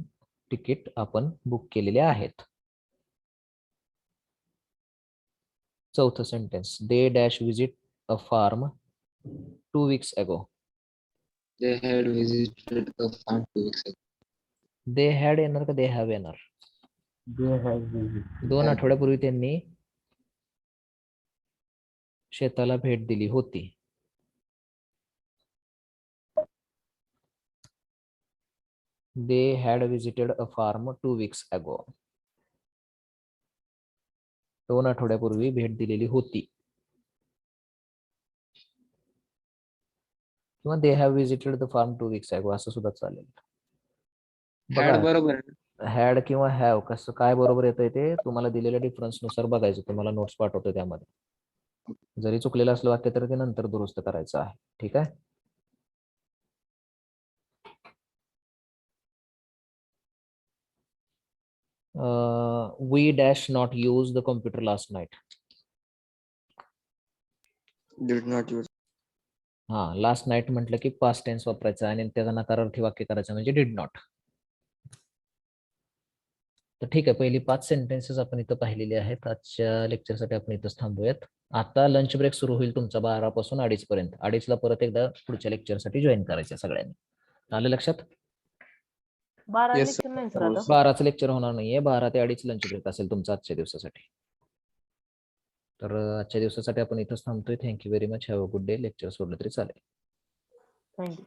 Speaker 1: तिकीट आपण बुक केलेले आहेत. चौथं sentence, they dash visit a farm 2 weeks ago.
Speaker 5: They had visited a farm 2 weeks ago.
Speaker 1: They had येणार का दे हॅव येणार? 2 आठवड्यापूर्वी त्यांनी शेताला भेट दिली होती. They had visited a farm 2 weeks ago. 2 आठवड्यापूर्वी भेट दिलेली होती. किंवा they have visited the farm 2 weeks ago असं सुद्धा चालेल.
Speaker 5: हॅड बरोबर आहे.
Speaker 1: हॅड किंवा हॅव कसं काय बरोबर येतंय ते तुम्हाला दिलेल्या डिफरन्स नुसार बघायचं. तुम्हाला नोट्स पाठवतो त्यामध्ये. जरी चुकलेलं असलं वाक्य तर ते नंतर दुरुस्त करायचं आहे. ठीक आहे. We dash not use the computer last night.
Speaker 5: Did not use.
Speaker 1: हा, लास्ट नाईट म्हटलं की पास्ट टेन्स वापरायचं आणि त्याचा नकारार्थी वाक्य करायचं म्हणजे डिड नॉट. तर ठीक आहे, पहिली 5 सेंटेन्सेस आपण इथं पाहिलेली आहेत. आजच्या लेक्चरसाठी आपण इथंच थांबूयात. आता लंच ब्रेक सुरू होईल तुमचा 12 पासून 2:30 पर्यंत. 2:30 ला परत एकदा पुढच्या लेक्चरसाठी जॉईन करायचं सगळ्यांनी. आलं लक्षात?
Speaker 3: 12
Speaker 5: Yes,
Speaker 3: लेक्चर नाही
Speaker 5: sir.
Speaker 3: सर आता.
Speaker 1: 12चं लेक्चर होणार नाहीये. 12 ते 2:30 लंच ब्रेक असेल तुमचा आजच्या दिवसासाठी. तर आजच्या दिवसासाठी आपण इथंच थांबतोय. Thank you very much. Have a good day. Lecture सोडलं तरी चालेल.
Speaker 3: थँक्यू.